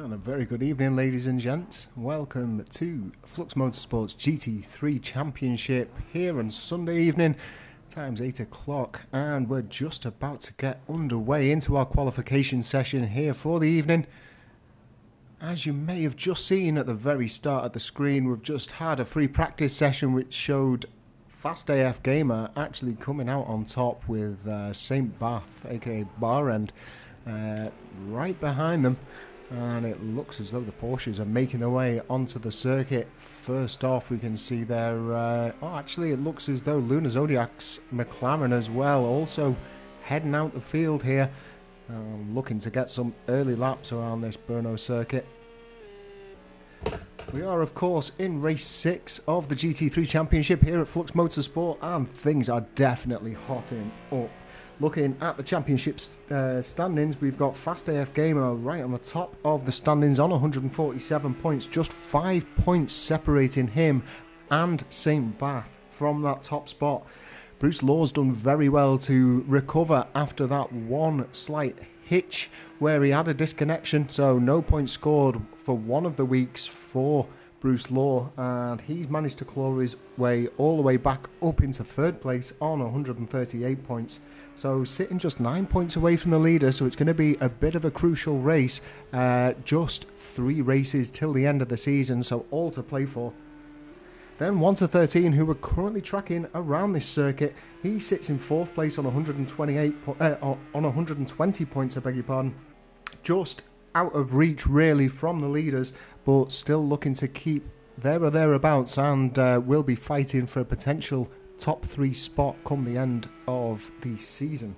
And a very good evening, ladies and gents. Welcome to Flux Motorsport's GT3 Championship here on Sunday evening. Time's 8 o'clock and we're just about to get underway into our qualification session here for the evening. As you may have just seen at the very start of the screen, we've just had a free practice session which showed Fast AF Gamer actually coming out on top with St. Bath, aka Barend, right behind them. And it looks as though the Porsches are making their way onto the circuit. First off, we can see there, actually it looks as though Lunar Zodiac's McLaren as well, also heading out the field here, looking to get some early laps around this Brno circuit. We are, of course, in race 6 of the GT3 Championship here at Flux Motorsport, and things are definitely hotting up. Looking at the championship standings, we've got Fast AF Gamer right on the top of the standings on 147 points, just 5 points separating him and St. Bath from that top spot. Bruce Law's done very well to recover after that one slight hitch where he had a disconnection, so no points scored for one of the weeks for Bruce Law, and he's managed to claw his way all the way back up into third place on 138 points. So sitting just 9 points away from the leader, so it's going to be a bit of a crucial race. Just 3 races till the end of the season, so all to play for. Then 1 to 13, who are currently tracking around this circuit, he sits in 4th place on 120 points, I beg your pardon. Just out of reach really from the leaders, but still looking to keep there or thereabouts, and will be fighting for a potential top 3 spot come the end of the season.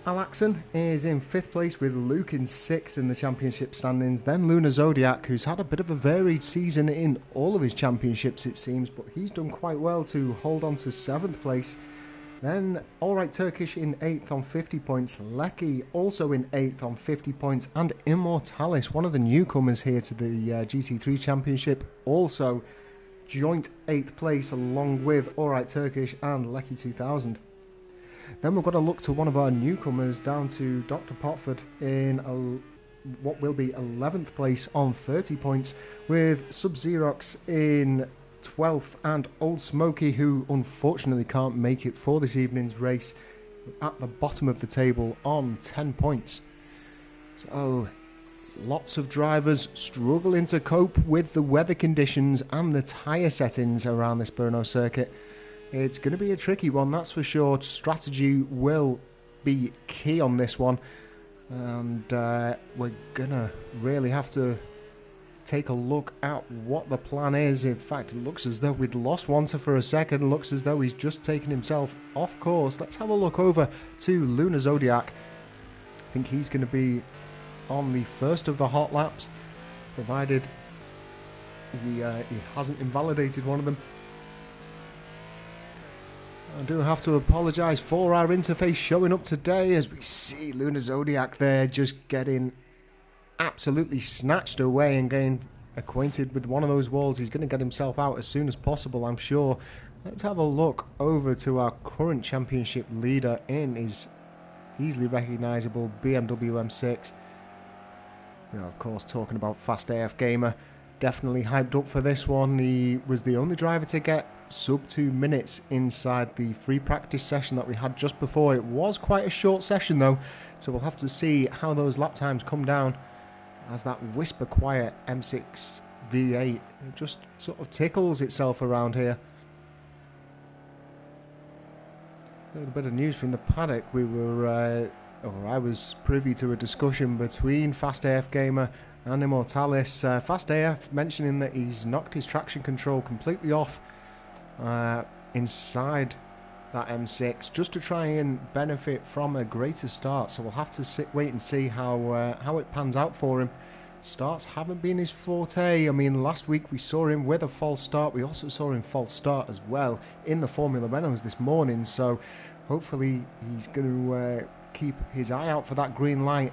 Alaxon is in 5th place with Luke in 6th in the championship standings. Then Lunar Zodiac, who's had a bit of a varied season in all of his championships it seems, but he's done quite well to hold on to 7th place. Then Alright Turkish in 8th on 50 points, Lecky also in 8th on 50 points, and Immortalis, one of the newcomers here to the GT3 Championship, also joint 8th place along with Alright Turkish and Lecky 2000. Then we've got to look to one of our newcomers down to Dr. Potford in what will be 11th place on 30 points, with Sub-Xerox in 12th and Old Smoky, who unfortunately can't make it for this evening's race, at the bottom of the table on 10 points. So lots of drivers struggling to cope with the weather conditions and the tyre settings around this Brno circuit. It's going to be a tricky one, that's for sure. Strategy will be key on this one, and we're going to really have to take a look at what the plan is. In fact, it looks as though we'd lost Wanta for a second. It looks as though he's just taken himself off course. Let's have a look over to Lunar Zodiac. I think he's going to be on the first of the hot laps, provided he hasn't invalidated one of them. I do have to apologise for our interface showing up today, as we see Lunar Zodiac there just getting absolutely snatched away and getting acquainted with one of those walls. He's going to get himself out as soon as possible, I'm sure. Let's have a look over to our current championship leader in his easily recognisable BMW M6. We are, of course, talking about Fast AF Gamer. Definitely hyped up for this one. He was the only driver to get sub 2 minutes inside the free practice session that we had just before. It was quite a short session though, so we'll have to see how those lap times come down, as that whisper quiet M6 V8 just sort of tickles itself around here. A little bit of news from the paddock. I was privy to a discussion between Fast AF Gamer and Immortalis. Fast AF mentioning that he's knocked his traction control completely off inside that M6 just to try and benefit from a greater start. So we'll have to wait and see how it pans out for him. Starts haven't been his forte. I mean, last week we saw him with a false start. We also saw him false start as well in the Formula Renaults this morning. So hopefully he's going to keep his eye out for that green light.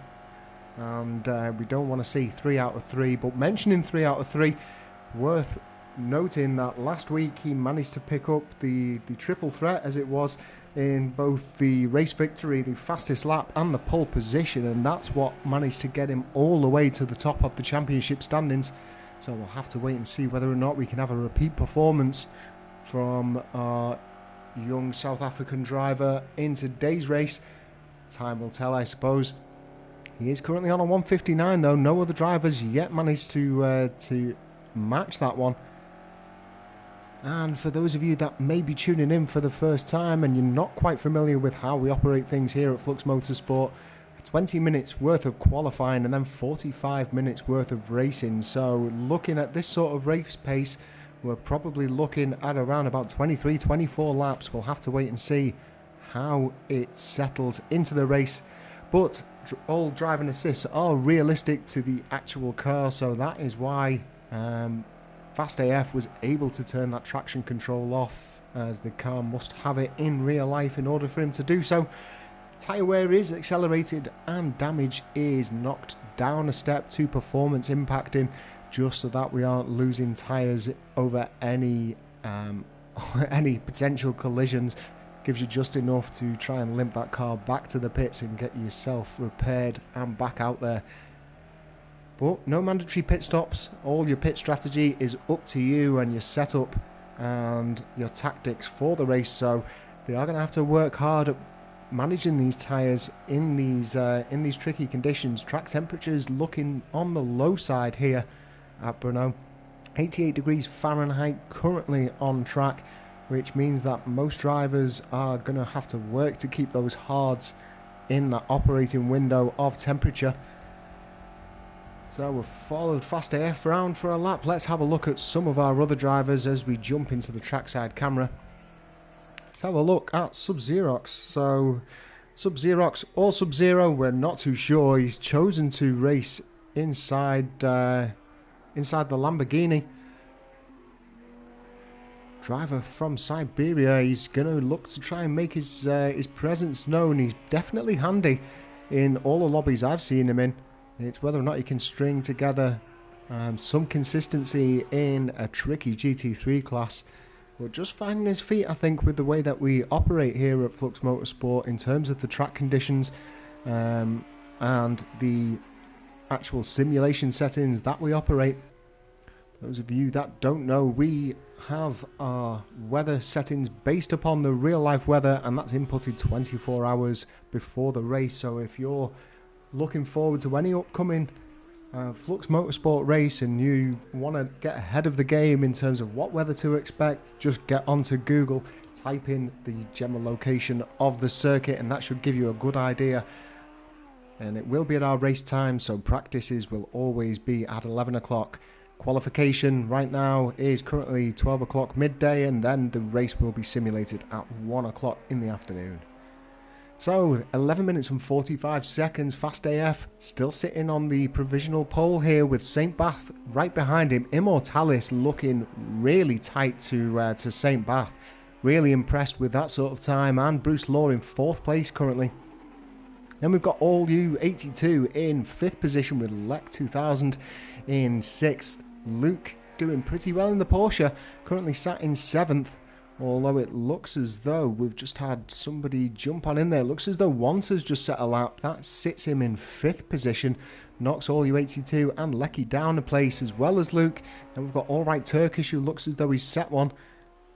And we don't want to see 3 out of 3. But mentioning 3 out of 3, worth noting that last week he managed to pick up the triple threat, as it was, in both the race victory, the fastest lap, and the pole position, and that's what managed to get him all the way to the top of the championship standings. So we'll have to wait and see whether or not we can have a repeat performance from our young South African driver in today's race. Time will tell, I suppose. He is currently on a 1:59 though. No other drivers yet managed to match that one. And for those of you that may be tuning in for the first time and you're not quite familiar with how we operate things here at Flux Motorsport, 20 minutes worth of qualifying and then 45 minutes worth of racing. So looking at this sort of race pace, we're probably looking at around about 23, 24 laps. We'll have to wait and see how it settles into the race. But all driving assists are realistic to the actual car, so that is why Fast AF was able to turn that traction control off, as the car must have it in real life in order for him to do so. Tyre wear is accelerated and damage is knocked down a step to performance impacting, just so that we aren't losing tyres over any potential collisions. Gives you just enough to try and limp that car back to the pits and get yourself repaired and back out there. But no mandatory pit stops. All your pit strategy is up to you and your setup and your tactics for the race. So they are going to have to work hard at managing these tyres in these tricky conditions. Track temperatures looking on the low side here at Brno. 88 degrees Fahrenheit currently on track, which means that most drivers are going to have to work to keep those hards in that operating window of temperature. So we've followed Fast AF round for a lap. Let's have a look at some of our other drivers as we jump into the trackside camera. Let's have a look at Sub-Zerox. So Sub-Zerox or Sub-Zero, we're not too sure. He's chosen to race inside the Lamborghini. Driver from Siberia. He's going to look to try and make his presence known. He's definitely handy in all the lobbies I've seen him in. It's whether or not he can string together some consistency in a tricky GT3 class. But just finding his feet, I think, with the way that we operate here at Flux Motorsport in terms of the track conditions and the actual simulation settings that we operate. For those of you that don't know, we have our weather settings based upon the real life weather, and that's inputted 24 hours before the race. So if you're looking forward to any upcoming Flux Motorsport race and you want to get ahead of the game in terms of what weather to expect, just get onto Google, type in the general location of the circuit, and that should give you a good idea. And it will be at our race time, so practices will always be at 11 o'clock. Qualification right now is currently 12 o'clock midday, and then the race will be simulated at 1 o'clock in the afternoon. So 11 minutes and 45 seconds. Fast AF still sitting on the provisional pole here with St. Bath right behind him. Immortalis looking really tight to St. Bath. Really impressed with that sort of time. And Bruce Law in 4th place currently. Then we've got All You 82 in 5th position with Lek 2000 in 6th. Luke doing pretty well in the Porsche, currently sat in 7th. Although it looks as though we've just had somebody jump on in there. It looks as though Wanter's just set a lap. That sits him in 5th position. Knocks All You 82 and Lecky down a place as well as Luke. Then we've got All Right Turkish, who looks as though he's set one.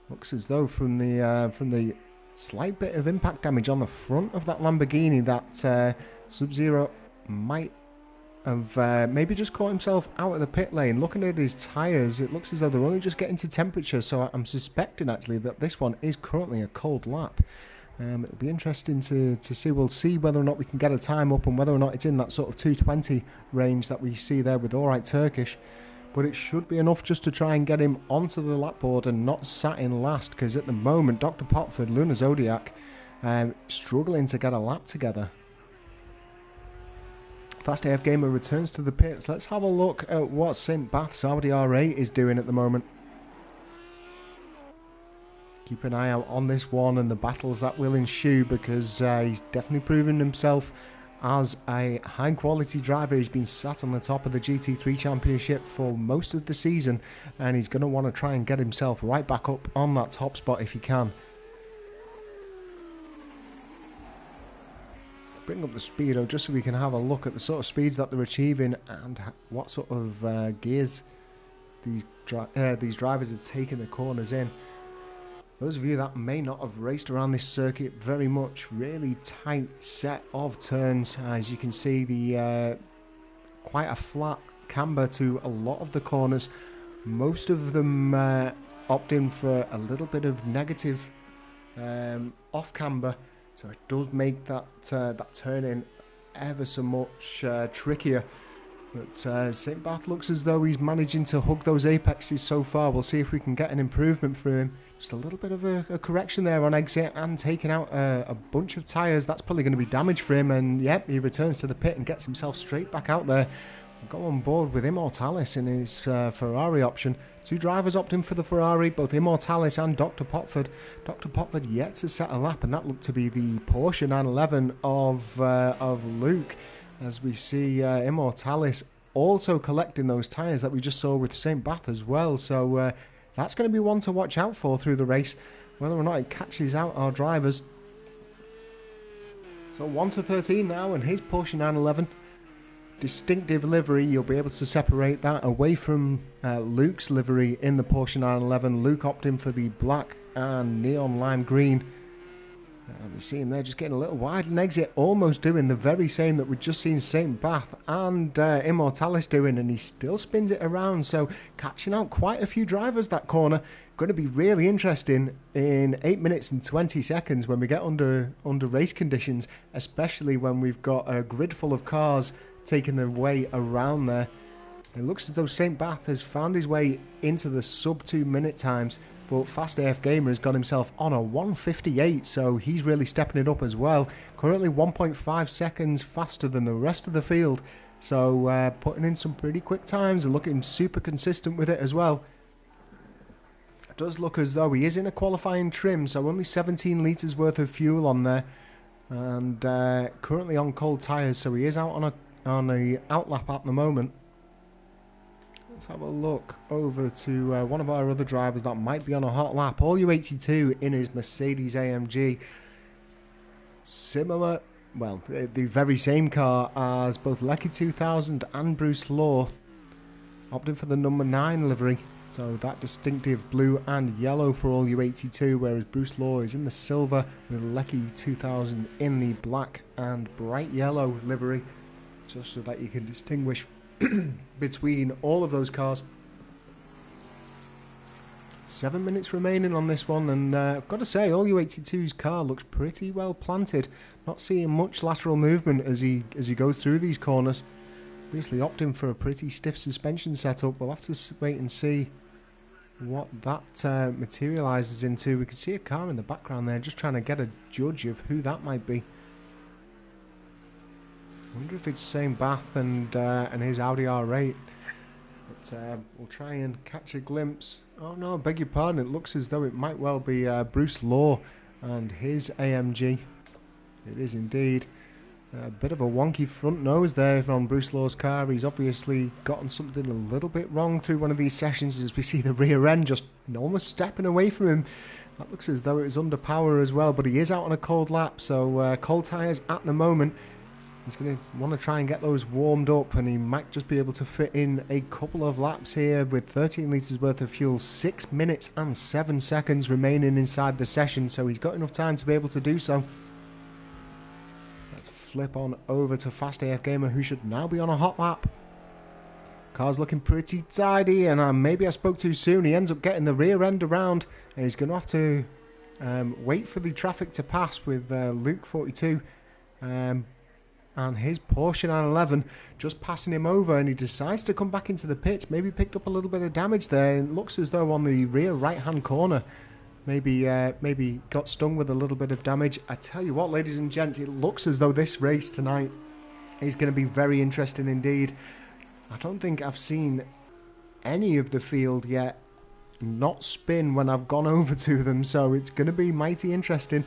Looks as though from the slight bit of impact damage on the front of that Lamborghini that Sub-Zero might have maybe just caught himself out of the pit lane. Looking at his tyres, it looks as though they're only just getting to temperature, so I'm suspecting actually that this one is currently a cold lap. It'll be interesting to see. We'll see whether or not we can get a time up and whether or not it's in that sort of 220 range that we see there with All Right Turkish. But it should be enough just to try and get him onto the lap board and not sat in last, because at the moment Dr. Potford, Luna Zodiac, struggling to get a lap together. Fast AF Gamer returns to the pits. Let's have a look at what St. Bath's Audi R8 is doing at the moment. Keep an eye out on this one and the battles that will ensue, because he's definitely proven himself as a high-quality driver. He's been sat on the top of the GT3 Championship for most of the season, and he's going to want to try and get himself right back up on that top spot if he can. Bring up the speedo just so we can have a look at the sort of speeds that they're achieving and what sort of gears these drivers are taking the corners in. Those of you that may not have raced around this circuit very much, really tight set of turns. As you can see, the quite a flat camber to a lot of the corners. Most of them opt in for a little bit of negative off camber, so it does make that that turn in ever so much trickier. But St. Bath looks as though he's managing to hug those apexes so far. We'll see if we can get an improvement from him. Just a little bit of a correction there on exit and taking out a bunch of tyres. That's probably going to be damage for him. And yep, he returns to the pit and gets himself straight back out there. We'll go on board with Immortalis in his Ferrari option. Two drivers opting for the Ferrari, both Immortalis and Dr. Popford. Dr. Popford yet to set a lap, and that looked to be the Porsche 911 of Luke. As we see Immortalis also collecting those tyres that we just saw with St. Bath as well. So that's going to be one to watch out for through the race, whether or not it catches out our drivers. So 1 to 13 now, and his Porsche 911. Distinctive livery, you'll be able to separate that away from Luke's livery in the Porsche 911. Luke opting for the black and neon lime green. And we see him there just getting a little wide and exit, almost doing the very same that we've just seen St. Bath and Immortalis doing, and he still spins it around. So catching out quite a few drivers that corner. Going to be really interesting in 8 minutes and 20 seconds when we get under race conditions, especially when we've got a grid full of cars taking their way around there. It looks as though St. Bath has found his way into the sub 2 minute times, but Fast AF Gamer has got himself on a 1:58, so he's really stepping it up as well. Currently 1.5 seconds faster than the rest of the field, so putting in some pretty quick times and looking super consistent with it as well. It does look as though he is in a qualifying trim, so only 17 litres worth of fuel on there, and currently on cold tyres, so he is out on a outlap at the moment. Let's have a look over to one of our other drivers that might be on a hot lap. All U82 in his Mercedes AMG. Similar, well, the very same car as both Lecky 2000 and Bruce Law. Opting for the number 9 livery. So that distinctive blue and yellow for All U82, whereas Bruce Law is in the silver with Lecky 2000 in the black and bright yellow livery. Just so that you can distinguish between all of those cars. 7 minutes remaining on this one, and I've got to say, All U82's car looks pretty well planted. Not seeing much lateral movement as he goes through these corners. Obviously opting for a pretty stiff suspension setup. We'll have to wait and see what that materialises into. We can see a car in the background there, just trying to get a judge of who that might be. I wonder if it's St. Bath and his Audi R8. But we'll try and catch a glimpse. Oh no, I beg your pardon. It looks as though it might well be Bruce Law and his AMG. It is indeed. A bit of a wonky front nose there on Bruce Law's car. He's obviously gotten something a little bit wrong through one of these sessions, as we see the rear end just almost stepping away from him. That looks as though it was under power as well, but he is out on a cold lap, so cold tyres at the moment. He's going to want to try and get those warmed up, and he might just be able to fit in a couple of laps here with 13 litres worth of fuel. 6 minutes and 7 seconds remaining inside the session, so he's got enough time to be able to do so. Let's flip on over to Fast AF Gamer, who should now be on a hot lap. Car's looking pretty tidy, and maybe I spoke too soon. He ends up getting the rear end around, and he's going to have to wait for the traffic to pass with Luke 42. And his Porsche 911 just passing him over, and he decides to come back into the pits. Maybe picked up a little bit of damage there. It looks as though on the rear right-hand corner, maybe got stung with a little bit of damage. I tell you what, ladies and gents, it looks as though this race tonight is going to be very interesting indeed. I don't think I've seen any of the field yet not spin when I've gone over to them, so it's going to be mighty interesting.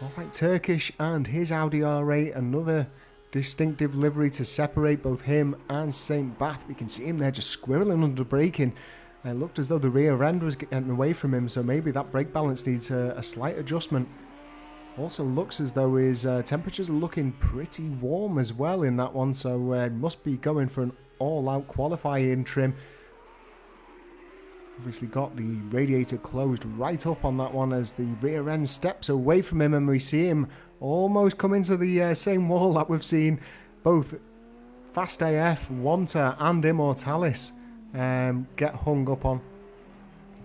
Alright, Turkish and his Audi R8, another distinctive livery to separate both him and St. Bath. We can see him there just squirreling under braking. It looked as though the rear end was getting away from him, so maybe that brake balance needs a slight adjustment. Also looks as though his temperatures are looking pretty warm as well in that one, so must be going for an all-out qualifying trim. Obviously got the radiator closed right up on that one as the rear end steps away from him, and we see him almost come into the same wall that we've seen both Fast AF, Wanta and eMotorsports get hung up on.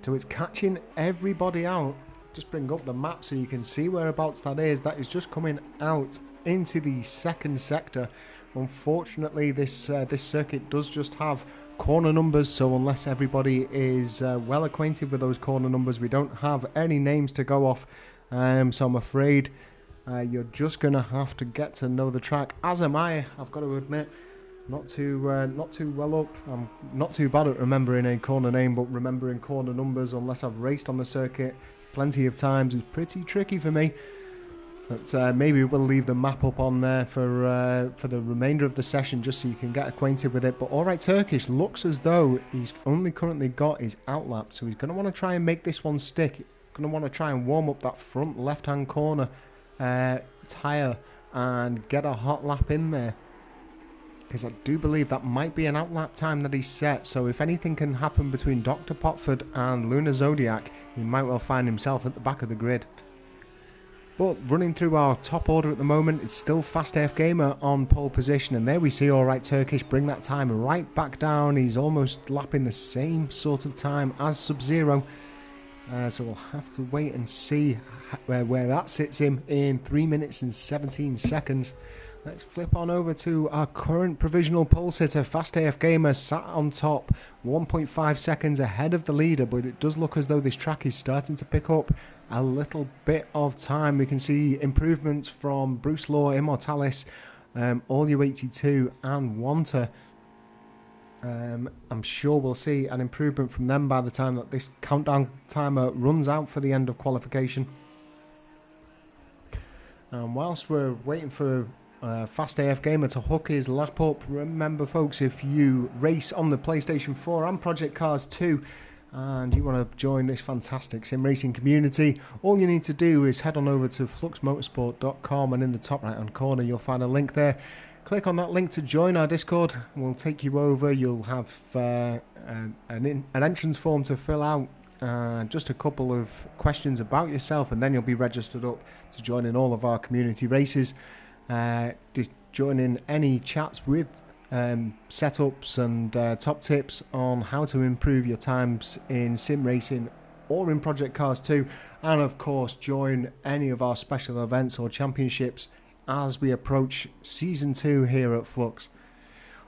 So it's catching everybody out. Just bring up the map so you can see whereabouts that is. That is just coming out into the second sector. Unfortunately, this circuit does just have corner numbers, so unless everybody is well acquainted with those corner numbers, we don't have any names to go off. So I'm afraid you're just going to have to get to know the track, as am I. I've got to admit, not too well up. I'm not too bad at remembering a corner name, but remembering corner numbers, unless I've raced on the circuit plenty of times, is pretty tricky for me. But maybe we'll leave the map up on there for the remainder of the session, just so you can get acquainted with it. But All Right Turkish looks as though he's only currently got his outlap, so he's going to want to try and make this one stick. Going to want to try and warm up that front left-hand corner tyre and get a hot lap in there, because I do believe that might be an outlap time that he's set. So if anything can happen between Dr. Potford and Lunar Zodiac, he might well find himself at the back of the grid. But running through our top order at the moment, it's still Fast AF Gamer on pole position, and there we see All Right Turkish bring that time right back down. He's almost lapping the same sort of time as Sub-Zero. So we'll have to wait and see where that sits him in 3 minutes and 17 seconds. Let's flip on over to our current provisional pole sitter. Fast AF Gamer sat on top, 1.5 seconds ahead of the leader, but it does look as though this track is starting to pick up a little bit of time. We can see improvements from Bruce Law, eMotorsports, All U82 and Wanta. I'm sure we'll see an improvement from them by the time that this countdown timer runs out for the end of qualification. And whilst we're waiting for Fast AF Gamer to hook his lap up, remember folks, if you race on the PlayStation 4 and Project Cars 2 and you want to join this fantastic sim racing community, all you need to do is head on over to FluxMotorsport.com, and in the top right hand corner you'll find a link there. Click on that link to join our Discord. We'll take you over. You'll have an entrance form to fill out, just a couple of questions about yourself, and then you'll be registered up to join in all of our community races. Just join in any chats with setups and top tips on how to improve your times in sim racing or in Project Cars 2, and of course join any of our special events or championships as we approach Season 2 here at Flux.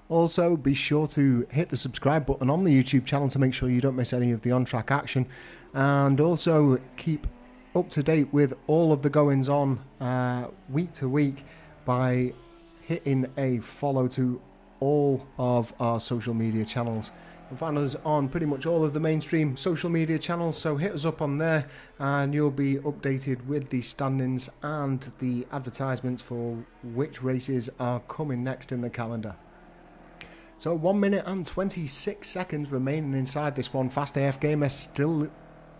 Also, be sure to hit the subscribe button on the YouTube channel to make sure you don't miss any of the on-track action, and also keep up to date with all of the goings-on week to week by hitting a follow to all of our social media channels. You'll find us on pretty much all of the mainstream social media channels, so hit us up on there and you'll be updated with the standings and the advertisements for which races are coming next in the calendar. So 1 minute and 26 seconds remaining inside this one. Fast AF Gamer still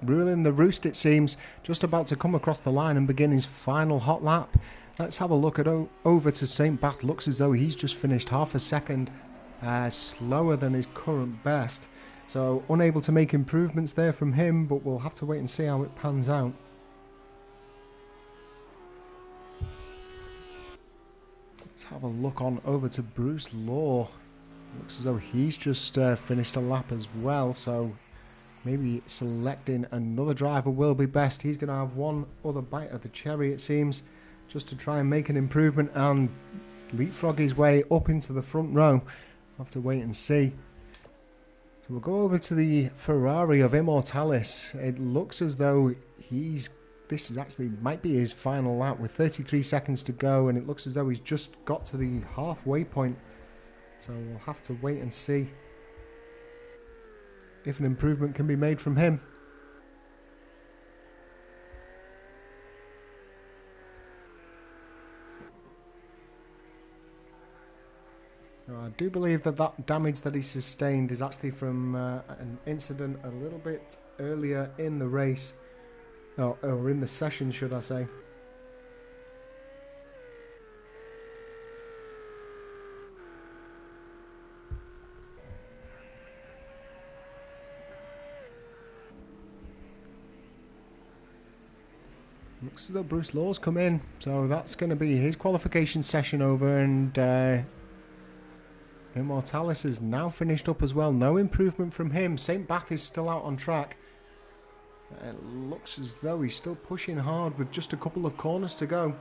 ruling the roost, it seems, just about to come across the line and begin his final hot lap. Let's have a look at over to St. Bath. Looks as though he's just finished half a second slower than his current best, so unable to make improvements there from him, but we'll have to wait and see how it pans out. Let's have a look on over to Bruce Law. Looks as though he's just finished a lap as well, so maybe selecting another driver will be best. He's going to have one other bite of the cherry, it seems, just to try and make an improvement and leapfrog his way up into the front row. We'll have to wait and see. So we'll go over to the Ferrari of eMotorsports. It looks as though this is actually might be his final lap with 33 seconds to go, and it looks as though he's just got to the halfway point. So we'll have to wait and see if an improvement can be made from him. I do believe that damage that he sustained is actually from an incident a little bit earlier in the race, or in the session, should I say. Looks as though Bruce Law's come in, so that's going to be his qualification session over, and Immortalis is now finished up as well. No improvement from him. St. Bath is still out on track. It looks as though he's still pushing hard with just a couple of corners to go.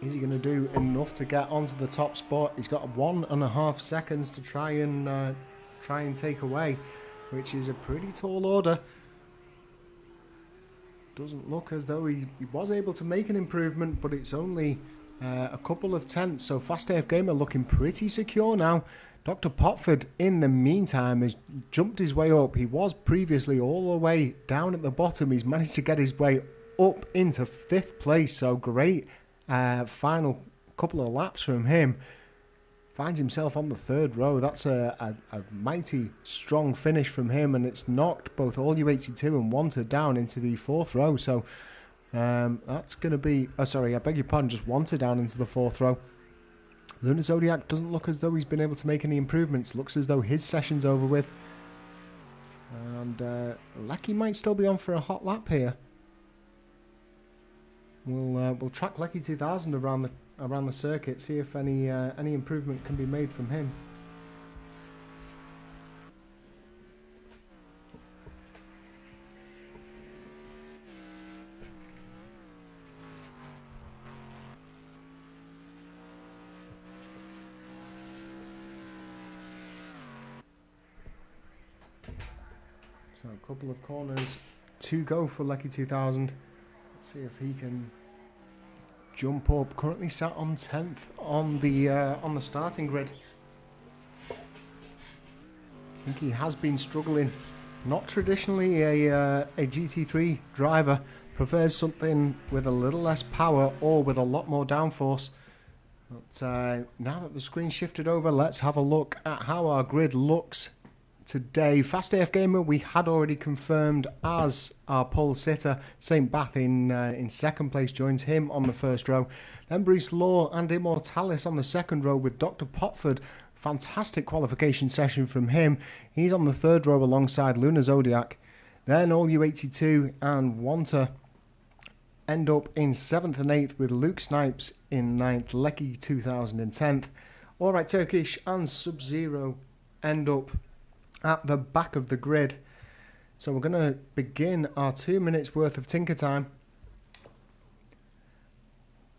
Is he going to do enough to get onto the top spot? He's got 1.5 seconds to try and take away, which is a pretty tall order. Doesn't look as though he was able to make an improvement, but it's only a couple of tenths. So Fast AF Gamer looking pretty secure now. Dr. Popford, in the meantime, has jumped his way up. He was previously all the way down at the bottom. He's managed to get his way up into 5th place. So great final couple of laps from him. Finds himself on the 3rd row. That's a mighty strong finish from him, and it's knocked both All U82 and Wanta down into the 4th row. So that's going to be... Oh, sorry, I beg your pardon, just Wanta down into the 4th row. Lunar Zodiac doesn't look as though he's been able to make any improvements. Looks as though his session's over with. And Lecky might still be on for a hot lap here. We'll track Lecky 2000 around the circuit, see if any improvement can be made from him. So a couple of corners to go for Lecky 2000. Let's see if he can jump up. Currently sat on 10th on the starting grid. I think he has been struggling. Not traditionally a GT3 driver. Prefers something with a little less power or with a lot more downforce. But now that the screen shifted over, let's have a look at how our grid looks today. Fast AF Gamer we had already confirmed as our pole sitter. St. Bath in 2nd place joins him on the 1st row. Then Bruce Law and Immortalis on the 2nd row with Dr. Popford. Fantastic qualification session from him. He's on the 3rd row alongside Lunar Zodiac. Then All U82 and Wanta end up in 7th and 8th with Luke Snipes in 9th, Lecky 2000 in 10th. Alright Turkish and Sub-Zero end up at the back of the grid. So we're going to begin our 2 minutes worth of tinker time.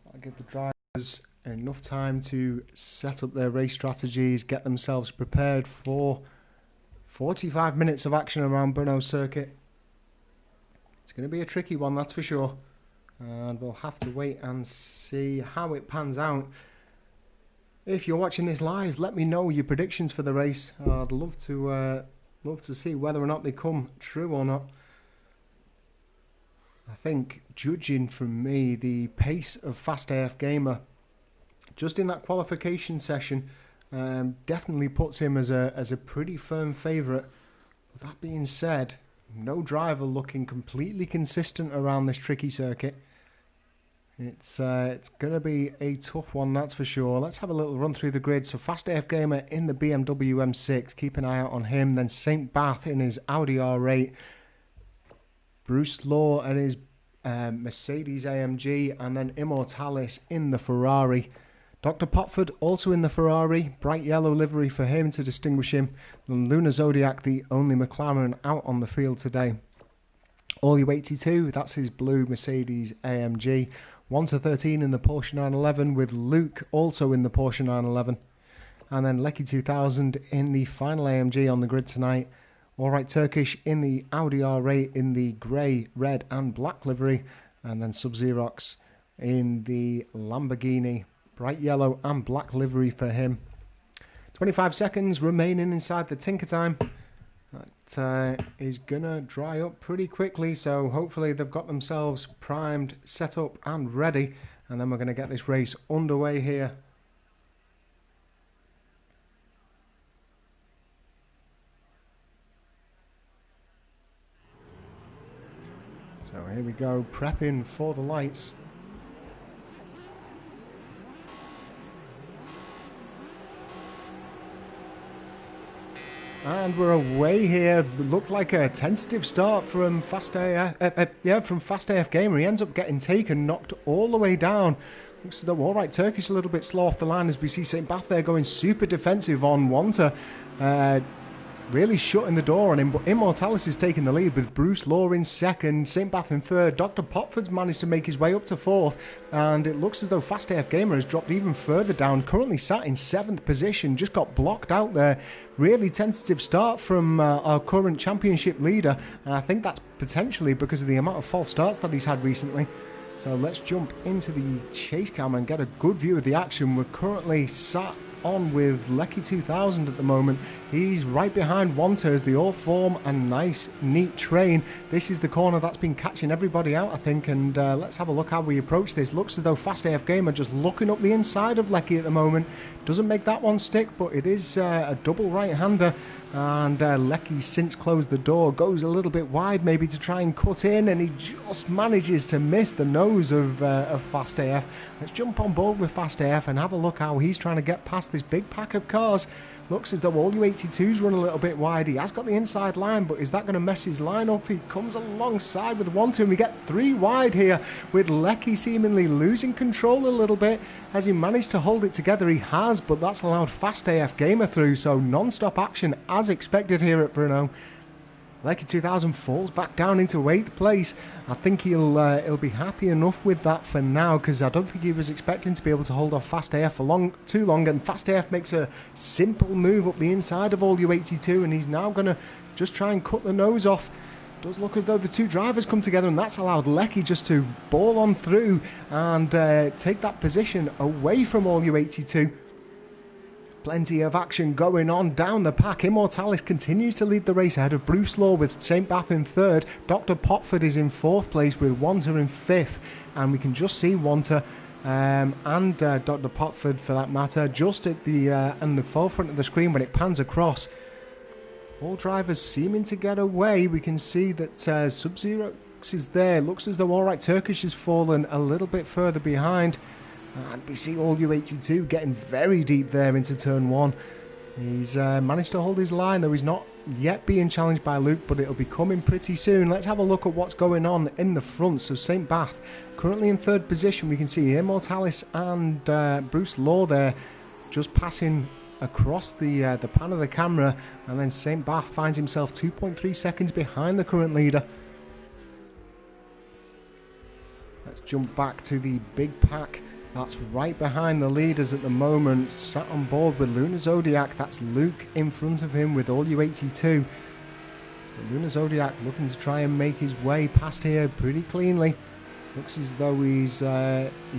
I'll give the drivers enough time to set up their race strategies, get themselves prepared for 45 minutes of action around Brno circuit. It's going to be a tricky one, that's for sure, and we'll have to wait and see how it pans out. If you're watching this live, let me know your predictions for the race. I'd love to see whether or not they come true or not. I think, judging from me, the pace of Fast AF Gamer, just in that qualification session, definitely puts him as a pretty firm favourite. With that being said, no driver looking completely consistent around this tricky circuit. It's going to be a tough one, that's for sure. Let's have a little run through the grid. So Fast AF Gamer in the BMW M6. Keep an eye out on him. Then St. Bath in his Audi R8. Bruce Law and his Mercedes AMG. And then Immortalis in the Ferrari. Dr. Popford also in the Ferrari. Bright yellow livery for him to distinguish him. And Lunar Zodiac, the only McLaren out on the field today. All U82, that's his blue Mercedes AMG. 1-13 in the Porsche 911 with Luke also in the Porsche 911. And then Lecky 2000 in the final AMG on the grid tonight. Alright Turkish in the Audi R8 in the grey, red and black livery. And then Sub-Zerox in the Lamborghini, bright yellow and black livery for him. 25 seconds remaining inside the tinker time. That is going to dry up pretty quickly, so hopefully they've got themselves primed, set up and ready, and then we're going to get this race underway here. So here we go, prepping for the lights. And we're away here. Looked like a tentative start from Fast AF Gamer. He ends up getting taken, knocked all the way down. Looks as though Alright Turkish a little bit slow off the line as we see St. Bath there going super defensive on Wanta. Really shutting the door on him, but Immortalis is taking the lead with Bruce Law in second, St. Bath in third. Dr. Popford's managed to make his way up to fourth, and it looks as though Fast AF Gamer has dropped even further down, currently sat in 7th position, just got blocked out there. Really tentative start from our current championship leader, and I think that's potentially because of the amount of false starts that he's had recently. So let's jump into the chase cam and get a good view of the action. We're currently sat on with Lecky 2000 at the moment. He's right behind Wanta as they all form a nice neat train. This is the corner that's been catching everybody out, I think, and let's have a look how we approach this. Looks as though Fast AF Gamer just looking up the inside of Lecky at the moment. Doesn't make that one stick, but it is a double right-hander, and Lecky since closed the door, goes a little bit wide maybe to try and cut in, and he just manages to miss the nose of Fast AF. Let's jump on board with Fast AF and have a look how he's trying to get past this big pack of cars. Looks as though all U82s run a little bit wide. He has got the inside line, but is that going to mess his line up? He comes alongside with 1-2, and we get 3 wide here, with Lecky seemingly losing control a little bit. Has he managed to hold it together? He has, but that's allowed Fast AF Gamer through, so non-stop action as expected here at Brno. Lecky 2000 falls back down into 8th place. I think he'll be happy enough with that for now, because I don't think he was expecting to be able to hold off Fast AF for too long, and Fast AF makes a simple move up the inside of all U82, and he's now going to just try and cut the nose off. Does look as though the two drivers come together, and that's allowed Lecky just to ball on through and take that position away from all U82. Plenty of action going on down the pack. Immortalis continues to lead the race ahead of Bruce Law with St. Bath in third. Dr. Popford is in 4th place with Wanta in 5th. And we can just see Wanta and Dr. Popford, for that matter, just at the forefront of the screen when it pans across. All drivers seeming to get away. We can see that Sub-Zero is there. Looks as though Alright Turkish has fallen a little bit further behind. And we see all U82 getting very deep there into turn 1. He's managed to hold his line, though he's not yet being challenged by Luke, but it'll be coming pretty soon. Let's have a look at what's going on in the front. So St. Bath currently in 3rd position. We can see Immortalis and Bruce Law there just passing across the pan of the camera, and then St. Bath finds himself 2.3 seconds behind the current leader. Let's jump back to the big pack that's right behind the leaders at the moment, sat on board with Lunar Zodiac. That's Luke in front of him with all U82. So Lunar Zodiac looking to try and make his way past here pretty cleanly. Looks as though he's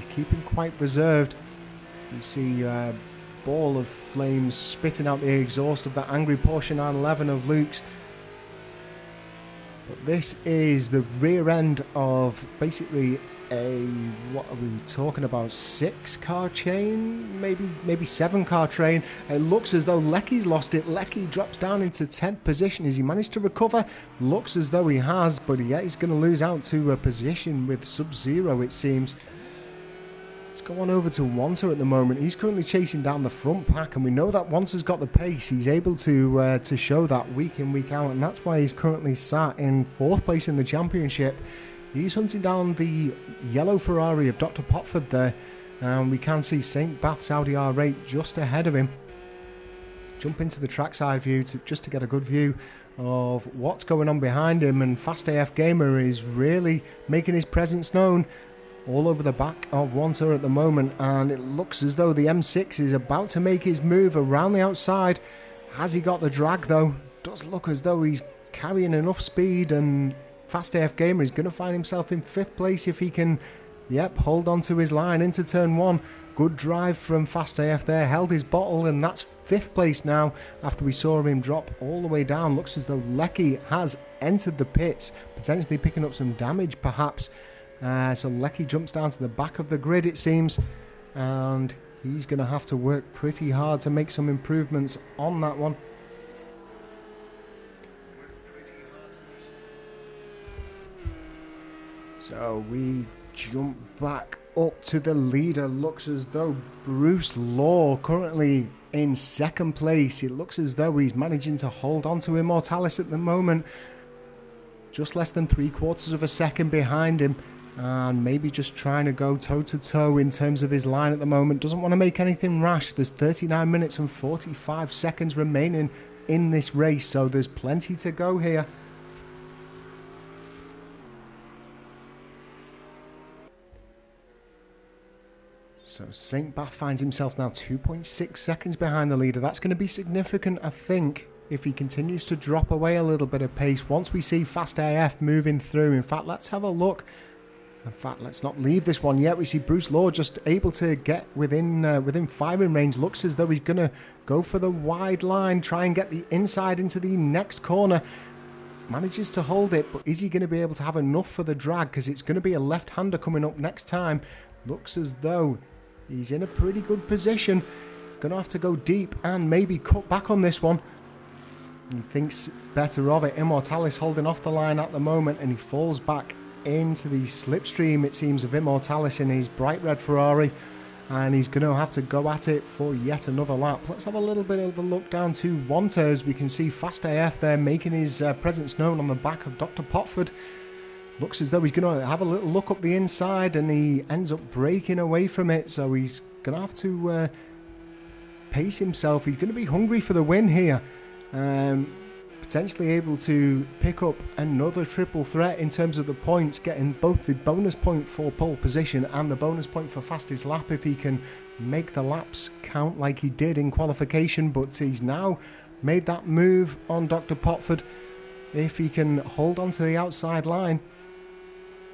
keeping quite reserved. You see ball of flames spitting out the exhaust of that angry Porsche 911 of Luke's. But this is the rear end of basically what are we talking about, 6-car chain, maybe 7-car train. It looks as though Lecky's lost it. Lecky drops down into 10th position. Has he managed to recover? Looks as though he has, but yeah, he's going to lose out to a position with Sub-Zero, it seems. Let's go on over to Wanta at the moment. He's currently chasing down the front pack, and we know that Wanta's got the pace. He's able to show that week in, week out, and that's why he's currently sat in 4th place in the championship. He's hunting down the yellow Ferrari of Dr. Popford there, and we can see St. Bath's Audi R8 just ahead of him. Jump into the trackside view just to get a good view of what's going on behind him, and Fast AF Gamer is really making his presence known all over the back of Wanta at the moment, and it looks as though the M6 is about to make his move around the outside. Has he got the drag though? Does look as though he's carrying enough speed, and Fast AF Gamer is going to find himself in 5th place if he can, hold on to his line into turn 1. Good drive from Fast AF there, held his bottle, and that's 5th place now after we saw him drop all the way down. Looks as though Lecky has entered the pits, potentially picking up some damage perhaps. So Lecky jumps down to the back of the grid, it seems, and he's going to have to work pretty hard to make some improvements on that one. So we jump back up to the leader. Looks as though Bruce Law currently in second place. It looks as though he's managing to hold on to Immortalis at the moment. Just less than 3/4 of a second behind him. And maybe just trying to go toe-to-toe in terms of his line at the moment. Doesn't want to make anything rash. There's 39 minutes and 45 seconds remaining in this race. So there's plenty to go here. So St. Bath finds himself now 2.6 seconds behind the leader. That's going to be significant, I think, if he continues to drop away a little bit of pace. Once we see Fast AF moving through. In fact, let's have a look. In fact, let's not leave this one yet. We see Bruce Law just able to get within firing range. Looks as though he's going to go for the wide line, try and get the inside into the next corner. Manages to hold it, but is he going to be able to have enough for the drag? Because it's going to be a left-hander coming up next time. Looks as though he's in a pretty good position. Going to have to go deep and maybe cut back on this one. He thinks better of it. Immortalis holding off the line at the moment, and he falls back into the slipstream, it seems, of Immortalis in his bright red Ferrari, and he's going to have to go at it for yet another lap. Let's have a little bit of a look down to Wanta, as we can see Fast AF there making his presence known on the back of Dr. Potford. Looks as though he's going to have a little look up the inside, and he ends up breaking away from it, so he's going to have to pace himself. He's going to be hungry for the win here. Potentially able to pick up another triple threat in terms of the points, getting both the bonus point for pole position and the bonus point for fastest lap if he can make the laps count like he did in qualification. But he's now made that move on Dr. Potford. If he can hold on to the outside line,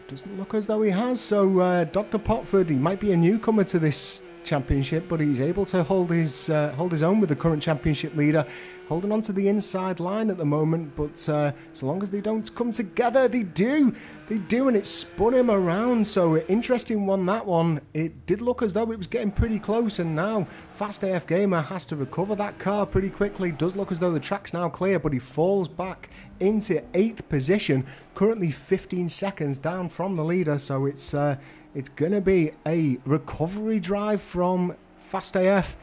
doesn't look as though he has. So Dr. Potford, he might be a newcomer to this championship, but he's able to hold his own with the current championship leader, holding on to the inside line at the moment. But so long as they don't come together, they do, and it spun him around. So interesting one, that one. It did look as though it was getting pretty close, and now Fast AF Gamer has to recover that car pretty quickly. Does look as though the track's now clear, but he falls back into 8th position, currently 15 seconds down from the leader. So it's going to be a recovery drive from Fast AF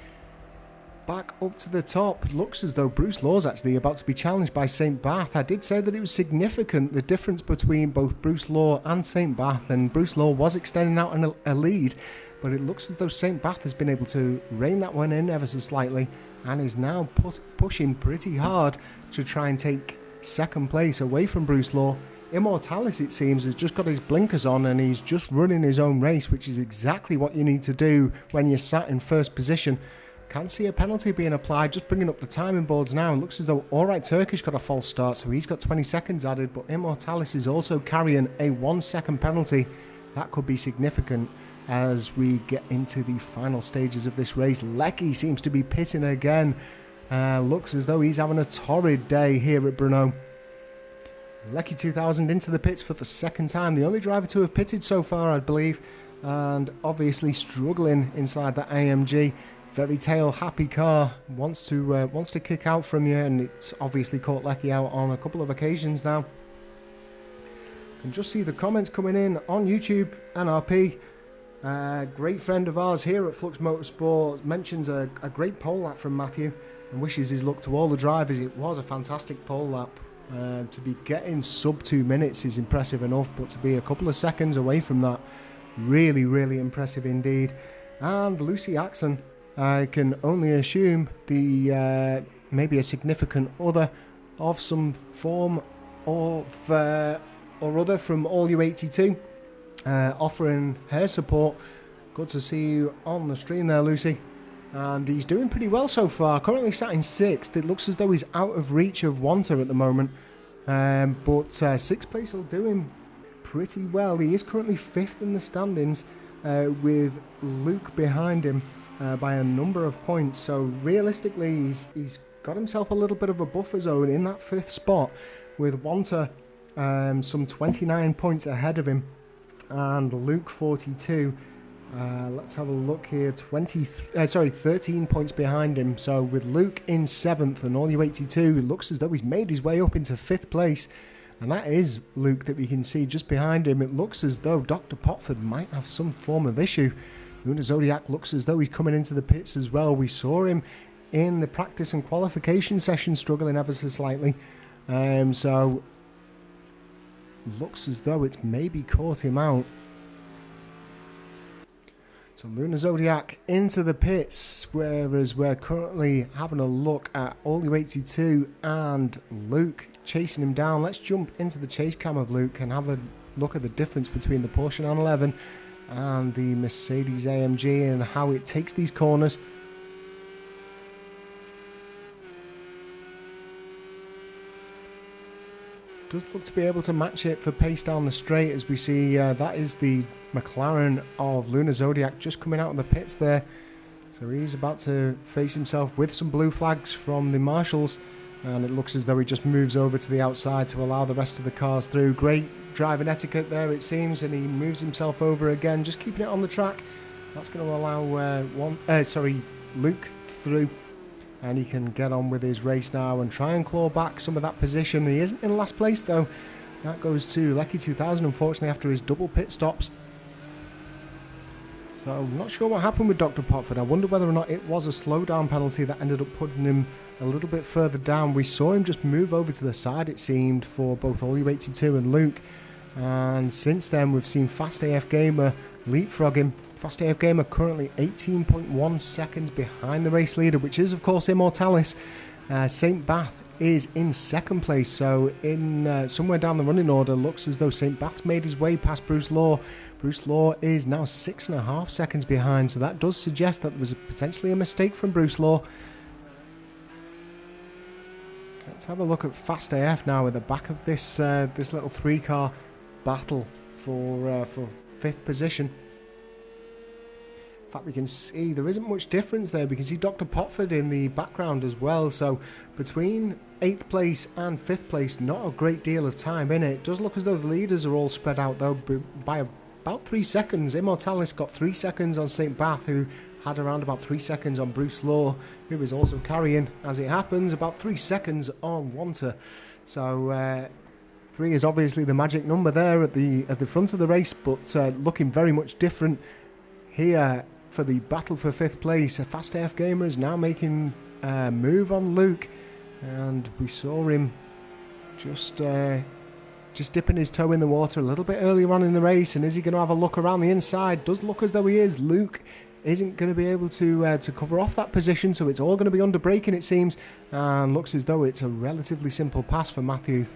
back up to the top. Looks as though Bruce Law's actually about to be challenged by St. Bath. I did say that it was significant, the difference between both Bruce Law and St. Bath, and Bruce Law was extending out a lead, but it looks as though St. Bath has been able to rein that one in ever so slightly, and is now pushing pretty hard to try and take second place away from Bruce Law. Immortalis, it seems, has just got his blinkers on, and he's just running his own race, which is exactly what you need to do when you're sat in first position. Can't see a penalty being applied. Just bringing up the timing boards now. It looks as though Alright Turkish got a false start, so he's got 20 seconds added, but Immortalis is also carrying a 1 second penalty. That could be significant as we get into the final stages of this race. Lecky seems to be pitting again. Looks as though he's having a torrid day here at Brno. Lecky 2000 into the pits for the second time. The only driver to have pitted so far, I believe. And obviously struggling inside that AMG. Very tail happy car. Wants to kick out from you, and it's obviously caught Lecky out on a couple of occasions now. You can just see the comments coming in on YouTube. NRP, great friend of ours here at Flux Motorsport, mentions a great pole lap from Matthew and wishes his luck to all the drivers. It was a fantastic pole lap. To be getting sub 2 minutes is impressive enough, but to be a couple of seconds away from that, really, really impressive indeed. And Lucy Axon, I can only assume the maybe a significant other of some form or other from All U82, offering her support. Good to see you on the stream there, Lucy. And he's doing pretty well so far. Currently sat in 6th. It looks as though he's out of reach of Wanta at the moment. But 6th place will do him pretty well. He is currently 5th in the standings, with Luke behind him by a number of points. So realistically, he's got himself a little bit of a buffer zone in that 5th spot, with Wanta some 29 points ahead of him. and Luke 42. Let's have a look here. 13 points behind him. So with Luke in 7th and all you 82, it looks as though he's made his way up into 5th place. And that is Luke that we can see just behind him. It looks as though Dr. Potford might have some form of issue. Luna Zodiac looks as though he's coming into the pits as well. We saw him in the practice and qualification session struggling ever so slightly. So looks as though it's maybe caught him out. So Luna Zodiac into the pits, whereas we're currently having a look at all you 82 and Luke chasing him down. Let's jump into the chase cam of Luke and have a look at the difference between the Porsche 911 and the Mercedes AMG and how it takes these corners. Does look to be able to match it for pace down the straight, as we see that is the McLaren of Luna Zodiac just coming out of the pits there. So he's about to face himself with some blue flags from the marshals, and it looks as though he just moves over to the outside to allow the rest of the cars through. Great driving etiquette there, it seems, and he moves himself over again, just keeping it on the track. That's going to allow Luke through, and he can get on with his race now and try and claw back some of that position. He isn't in last place though. That goes to Lecky 2000, unfortunately, after his double pit stops. So I'm not sure what happened with Dr. Potford. I wonder whether or not it was a slowdown penalty that ended up putting him a little bit further down. We saw him just move over to the side, it seemed, for both all you 82 and Luke. And since then, we've seen Fast AF Gamer leapfrog him. Fast AF Gamer currently 18.1 seconds behind the race leader, which is, of course, Immortalis. St. Bath is in second place, so in somewhere down the running order, looks as though St. Bath's made his way past Bruce Law. Bruce Law is now 6.5 seconds behind, so that does suggest that there was potentially a mistake from Bruce Law. Let's have a look at Fast AF now at the back of this this little 3-car battle for 5th position. In fact, we can see there isn't much difference there. We can see Dr. Potford in the background as well. So between 8th place and 5th place, not a great deal of time in it. It does look as though the leaders are all spread out though by about 3 seconds. Immortalis got 3 seconds on St. Bath, who had around about 3 seconds on Bruce Law, who was also carrying, as it happens, about 3 seconds on Wanter. So 3 is obviously the magic number there at the front of the race, but looking very much different here for the battle for 5th place. A Fast AF Gamer is now making a move on Luke, and we saw him just dipping his toe in the water a little bit earlier on in the race. And is he going to have a look around the inside? Does look as though he is. Luke isn't going to be able to cover off that position, so it's all going to be under braking, it seems, and looks as though it's a relatively simple pass for Matthew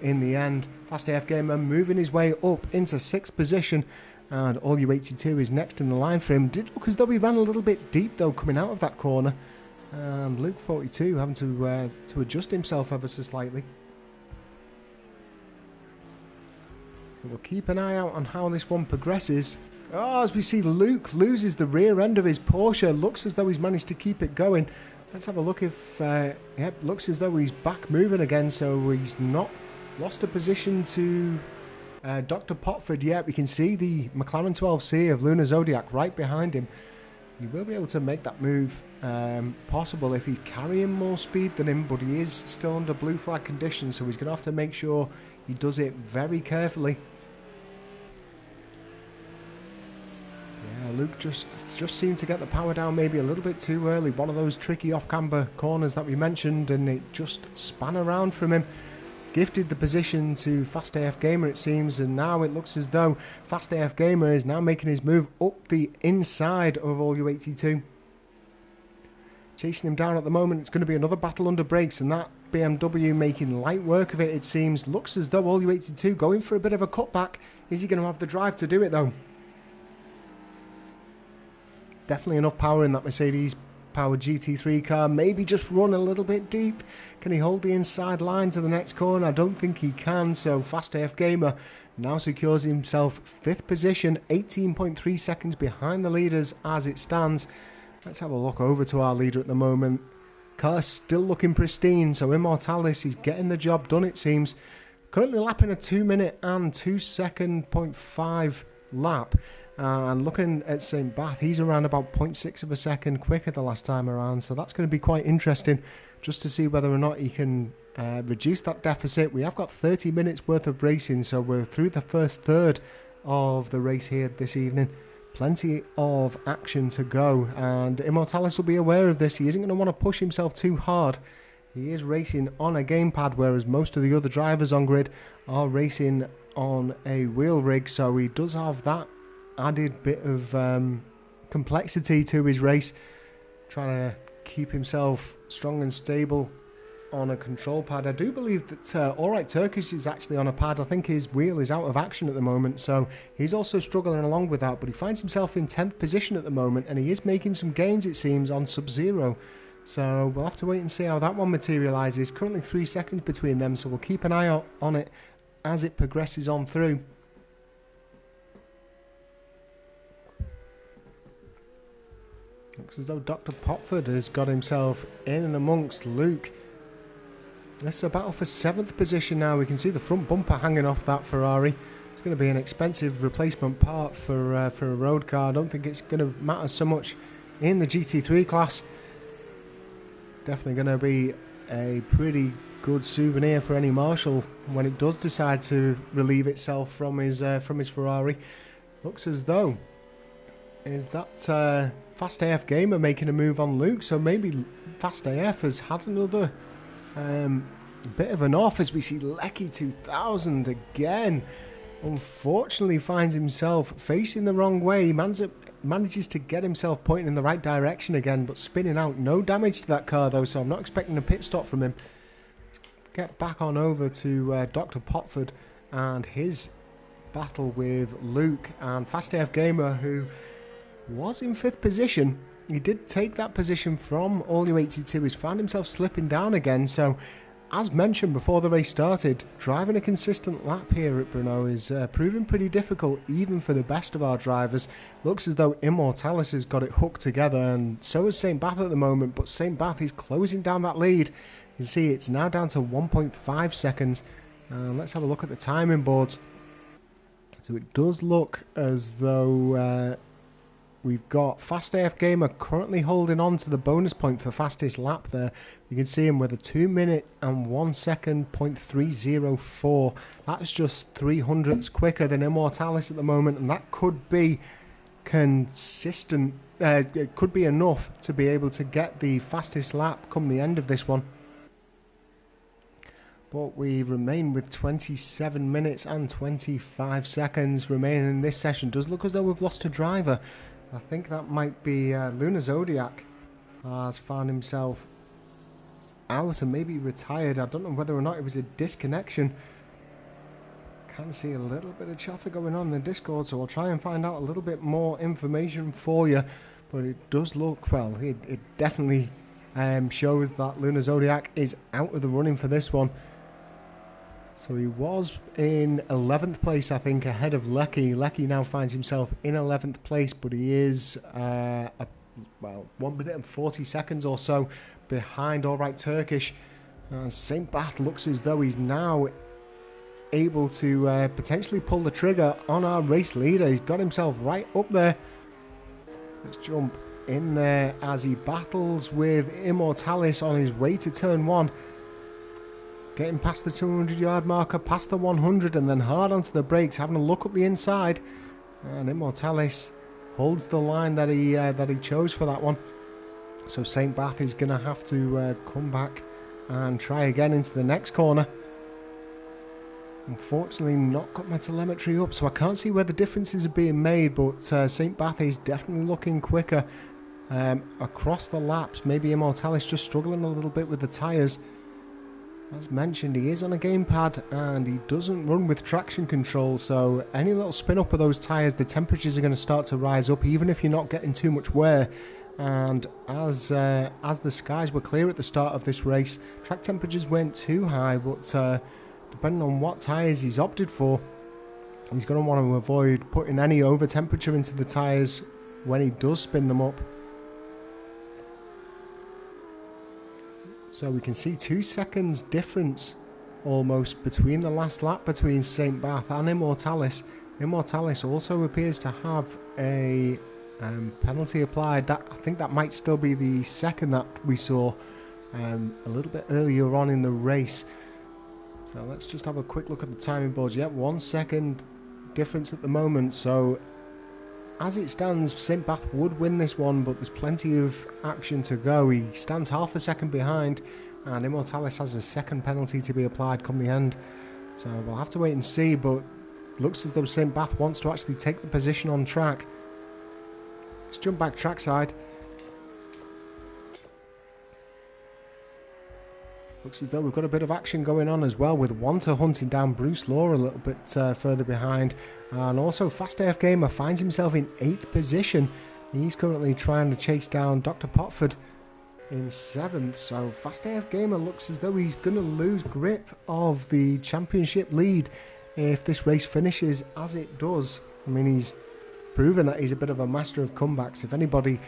in the end. Fast AF Gamer moving his way up into 6th position, and all you 82 is next in the line for him. Did look as though he ran a little bit deep though coming out of that corner, and Luke 42 having to adjust himself ever so slightly. So we'll keep an eye out on how this one progresses. Oh, as we see Luke loses the rear end of his Porsche. Looks as though he's managed to keep it going. Let's have a look if... yep, looks as though he's back moving again, so he's not lost a position to Dr. Potford yet. We can see the McLaren 12C of Luna Zodiac right behind him. He will be able to make that move possible if he's carrying more speed than him, but he is still under blue flag conditions, so he's going to have to make sure he does it very carefully. Yeah, Luke just seemed to get the power down maybe a little bit too early. One of those tricky off-camber corners that we mentioned, and it just span around from him. Gifted the position to Fast AF Gamer, it seems, and now it looks as though Fast AF Gamer is now making his move up the inside of all you 82. Chasing him down at the moment. It's going to be another battle under brakes, and that BMW making light work of it, it seems. Looks as though all you 82 going for a bit of a cutback. Is he going to have the drive to do it though? Definitely enough power in that Mercedes powered GT3 car. Maybe just run a little bit deep. Can he hold the inside line to the next corner? I don't think he can, so Fast AF Gamer now secures himself 5th position, 18.3 seconds behind the leaders as it stands. Let's have a look over to our leader at the moment. Car still looking pristine, so Immortalis is getting the job done, it seems. Currently lapping a 2 minute and 2 second 0.5 lap. And looking at St. Bath, he's around about 0.6 of a second quicker the last time around. So that's going to be quite interesting just to see whether or not he can reduce that deficit. We have got 30 minutes worth of racing, so we're through the first third of the race here this evening. Plenty of action to go, and eMotorsports will be aware of this. He isn't going to want to push himself too hard. He is racing on a gamepad, whereas most of the other drivers on grid are racing on a wheel rig, so he does have that added bit of complexity to his race, trying to keep himself strong and stable on a control pad. I do believe that Alright Turkish is actually on a pad. I think his wheel is out of action at the moment, so he's also struggling along with that, but he finds himself in 10th position at the moment, and he is making some gains, it seems, on Sub-Zero. So we'll have to wait and see how that one materialises. Currently 3 seconds between them, so we'll keep an eye out on it as it progresses on through. Looks as though Dr. Popford has got himself in and amongst Luke. This is a battle for 7th position now. We can see the front bumper hanging off that Ferrari. It's going to be an expensive replacement part for a road car. I don't think it's going to matter so much in the GT3 class. Definitely going to be a pretty good souvenir for any Marshal when it does decide to relieve itself from his Ferrari. Looks as though is that Fast AF Gamer making a move on Luke, so maybe Fast AF has had another bit of an off, as we see Lecky 2000 again unfortunately finds himself facing the wrong way. He manages to get himself pointing in the right direction again, but spinning out. No damage to that car though, so I'm not expecting a pit stop from him. Get back on over to Dr. Popford and his battle with Luke and Fast AF Gamer, who was in 5th position. He did take that position from All-U82. He's found himself slipping down again, so as mentioned before the race started, driving a consistent lap here at Brno is proving pretty difficult even for the best of our drivers. Looks as though eMotorsports has got it hooked together, and so is St. Bath at the moment, but St. Bath is closing down that lead. You can see it's now down to 1.5 seconds. Let's have a look at the timing boards. So it does look as though we've got Fast AF Gamer currently holding on to the bonus point for fastest lap there. You can see him with a 2 minute and 1 second .304. That's just 300ths quicker than eMotorsports at the moment, and that could be consistent. It could be enough to be able to get the fastest lap come the end of this one. But we remain with 27 minutes and 25 seconds remaining in this session. Does look as though we've lost a driver. I think that might be Luna Zodiac has found himself out and maybe retired. I don't know whether or not it was a disconnection. Can see a little bit of chatter going on in the Discord, so I'll try and find out a little bit more information for you. But it does look, well, it definitely shows that Luna Zodiac is out of the running for this one. So he was in 11th place, I think, ahead of Lecky. Lecky now finds himself in 11th place, but he is, 1 minute and 40 seconds or so behind Alright Turkish. St. Bath looks as though he's now able to potentially pull the trigger on our race leader. He's got himself right up there. Let's jump in there as he battles with eMotorsports on his way to turn 1. Getting past the 200-yard marker, past the 100, and then hard onto the brakes, having a look up the inside. And eMotorsports holds the line that he chose for that one. So St. Bath is going to have to come back and try again into the next corner. Unfortunately, not got my telemetry up, so I can't see where the differences are being made, but St. Bath is definitely looking quicker across the laps. Maybe eMotorsports just struggling a little bit with the tyres. As mentioned, he is on a gamepad and he doesn't run with traction control, so any little spin up of those tyres, the temperatures are going to start to rise up, even if you're not getting too much wear. And as the skies were clear at the start of this race, track temperatures weren't too high, but depending on what tyres he's opted for, he's going to want to avoid putting any over temperature into the tyres when he does spin them up. So we can see 2 seconds difference almost between the last lap between St. Bath and eMotorsports. Immortalis also appears to have a penalty applied. I think that might still be the second that we saw a little bit earlier on in the race. So let's just have a quick look at the timing boards. Yep, 1 second difference at the moment. So as it stands, St. Bath would win this one, but there's plenty of action to go. He stands half a second behind, and Immortalis has a second penalty to be applied come the end. So we'll have to wait and see, but looks as though St. Bath wants to actually take the position on track. Let's jump back trackside. Looks as though we've got a bit of action going on as well, with Wanta hunting down Bruce Law a little bit further behind. And also Fast AF Gamer finds himself in 8th position. He's currently trying to chase down Dr. Potford in 7th. So Fast AF Gamer looks as though he's going to lose grip of the championship lead if this race finishes as it does. I mean, he's proven that he's a bit of a master of comebacks. If anybody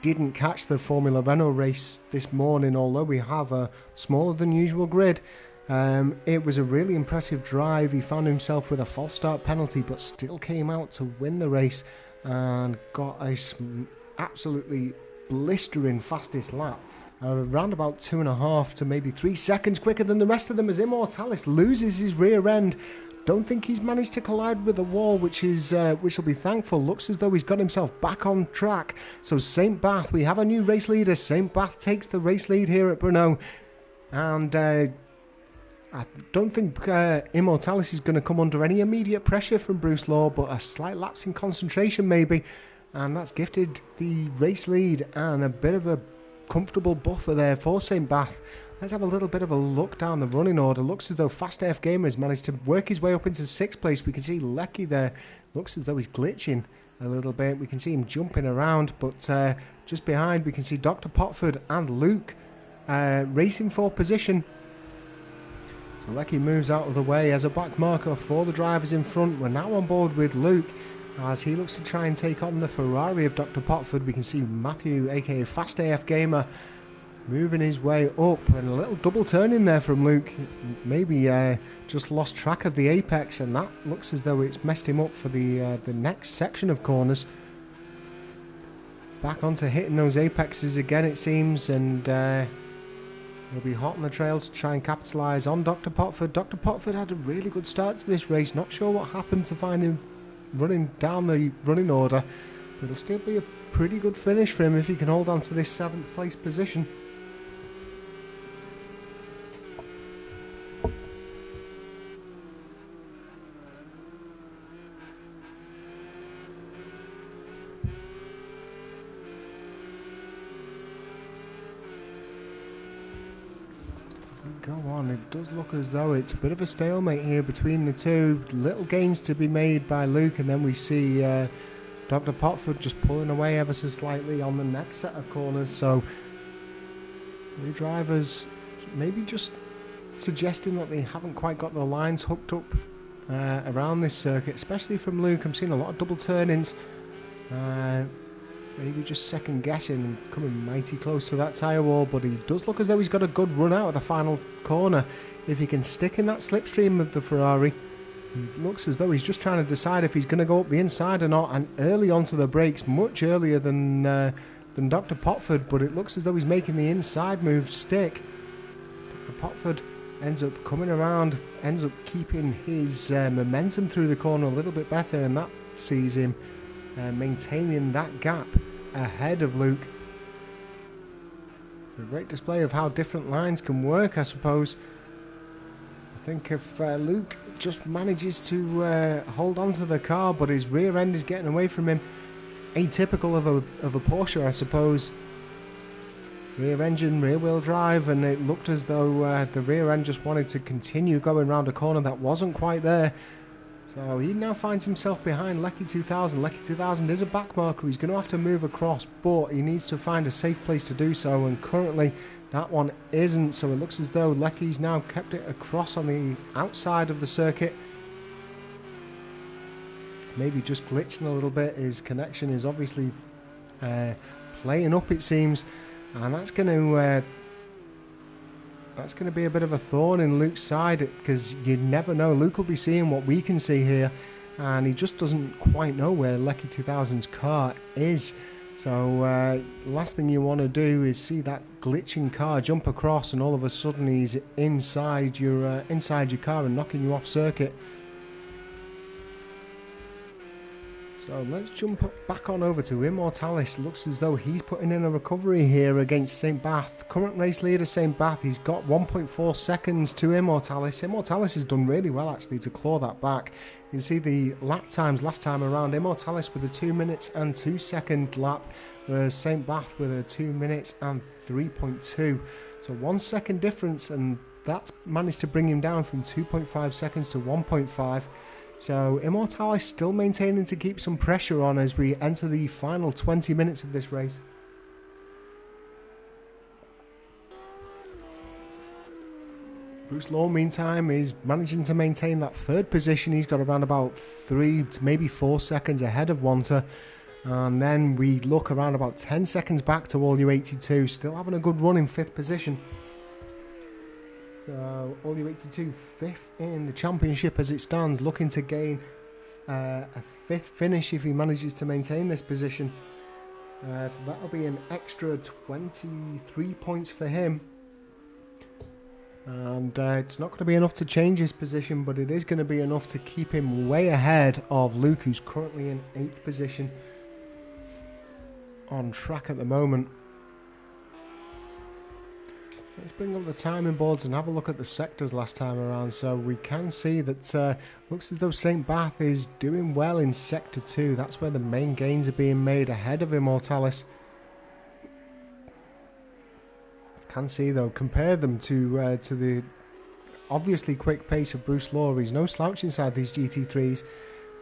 didn't catch the Formula Renault race this morning, although we have a smaller than usual grid, it was a really impressive drive. He found himself with a false start penalty, but still came out to win the race and got a absolutely blistering fastest lap, around about 2.5 to maybe 3 seconds quicker than the rest of them, as Immortalis loses his rear end. Don't think he's managed to collide with the wall, which will be thankful. Looks as though he's got himself back on track. So St. Bath, we have a new race leader. St. Bath takes the race lead here at Brno. And I don't think Immortalis is going to come under any immediate pressure from Bruce Law, but a slight lapse in concentration maybe. And that's gifted the race lead and a bit of a comfortable buffer there for St. Bath. Let's have a little bit of a look down the running order. Looks as though Fast AF Gamer has managed to work his way up into 6th place. We can see Lecky there. Looks as though he's glitching a little bit. We can see him jumping around, but just behind we can see Dr. Potford and Luke racing for position. So Lecky moves out of the way as a back marker for the drivers in front. We're now on board with Luke as he looks to try and take on the Ferrari of Dr. Potford. We can see Matthew, aka Fast AF Gamer, moving his way up, and a little double turn in there from Luke. Maybe just lost track of the apex, and that looks as though it's messed him up for the next section of corners. Back onto hitting those apexes again, it seems, and he'll be hot on the trails to try and capitalise on Dr. Potford. Dr. Potford had a really good start to this race. Not sure what happened to find him running down the running order, but it'll still be a pretty good finish for him if he can hold on to this 7th place position. Go on, it does look as though it's a bit of a stalemate here between the two. Little gains to be made by Luke, and then we see Dr. Potford just pulling away ever so slightly on the next set of corners. So the drivers maybe just suggesting that they haven't quite got the lines hooked up around this circuit, especially from Luke. I'm seeing a lot of double turn-ins. Maybe just second guessing and coming mighty close to that tyre wall, but he does look as though he's got a good run out of the final corner. If he can stick in that slipstream of the Ferrari, he looks as though he's just trying to decide if he's going to go up the inside or not, and early onto the brakes, much earlier than Dr. Potford, but it looks as though he's making the inside move stick. Dr. Potford ends up coming around, ends up keeping his momentum through the corner a little bit better, and that sees him maintaining that gap ahead of Luke. A great display of how different lines can work, I suppose. I think if Luke just manages to hold on to the car, but his rear end is getting away from him, atypical of a Porsche, I suppose. Rear engine, rear wheel drive, and it looked as though the rear end just wanted to continue going around a corner that wasn't quite there. So he now finds himself behind Lecky 2000. Lecky 2000 is a back marker. He's going to have to move across, but he needs to find a safe place to do so, and currently that one isn't. So it looks as though Lecky's now kept it across on the outside of the circuit. Maybe just glitching a little bit. His connection is obviously playing up, it seems, and that's going to be a bit of a thorn in Luke's side, because you never know. Luke will be seeing what we can see here, and he just doesn't quite know where Lecky 2000's car is. So last thing you want to do is see that glitching car jump across, and all of a sudden he's inside your car and knocking you off circuit. So let's jump back on over to eMotorsports. Looks as though he's putting in a recovery here against St. Bath. Current race leader St. Bath, he's got 1.4 seconds to eMotorsports. eMotorsports has done really well actually to claw that back. You can see the lap times last time around. eMotorsports with a 2 minutes and 2 second lap, whereas St. Bath with a 2 minutes and 3.2. So 1 second difference, and that's managed to bring him down from 2.5 seconds to 1.5. So eMotorsports still maintaining to keep some pressure on as we enter the final 20 minutes of this race. Bruce Law, meantime, is managing to maintain that third position. He's got around about 3 to maybe 4 seconds ahead of Wanta. And then we look around about 10 seconds back to All U82, still having a good run in 5th position. So All U82 5th in the championship as it stands, looking to gain a 5th finish if he manages to maintain this position. So that'll be an extra 23 points for him. And it's not going to be enough to change his position, but it is going to be enough to keep him way ahead of Luke, who's currently in 8th position on track at the moment. Let's bring up the timing boards and have a look at the sectors last time around. So we can see that looks as though St. Bath is doing well in Sector 2. That's where the main gains are being made ahead of eMotorsports. Can see though, compare them to the obviously quick pace of Bruce Law. He's no slouch inside these GT3s,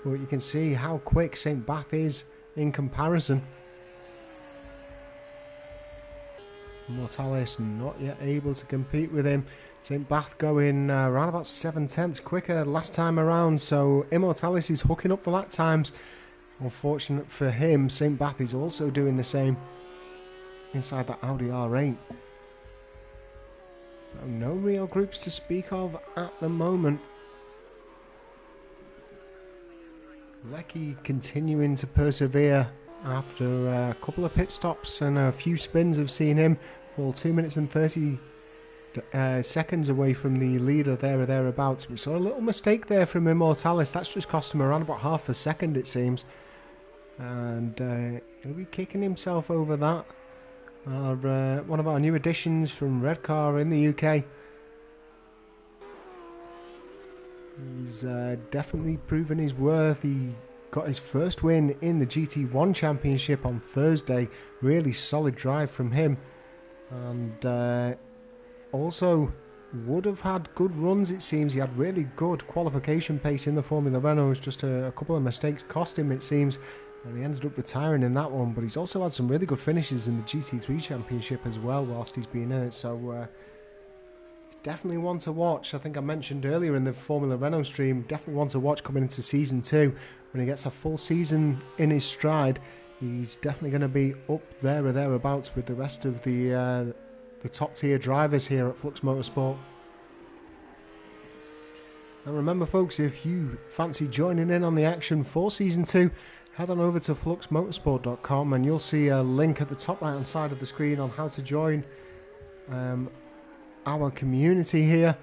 but you can see how quick St. Bath is in comparison. Mortalis not yet able to compete with him. St. Bath going around about 7/10 quicker last time around, so eMotorsports is hooking up the lap times. Unfortunate for him, St. Bath is also doing the same inside that Audi R8. So no real groups to speak of at the moment. Lecky continuing to persevere after a couple of pit stops and a few spins. Have seen him fall 2 minutes and 30 seconds away from the leader there or thereabouts. We saw a little mistake there from eMotorsports. That's just cost him around about half a second, it seems. And he'll be kicking himself over that. One of our new additions from Redcar in the UK. He's definitely proven his worth. He got his first win in the GT1 Championship on Thursday. Really solid drive from him. And also would have had good runs, it seems. He had really good qualification pace in the Formula Renault. Just a couple of mistakes cost him, it seems. And he ended up retiring in that one. But he's also had some really good finishes in the GT3 Championship as well whilst he's been in it. So definitely one to watch. I think I mentioned earlier in the Formula Renault stream, definitely one to watch coming into Season 2. When he gets a full season in his stride, he's definitely going to be up there or thereabouts with the rest of the top tier drivers here at Flux Motorsport. And remember folks, if you fancy joining in on the action for Season 2, head on over to fluxmotorsport.com and you'll see a link at the top right hand side of the screen on how to join our community here.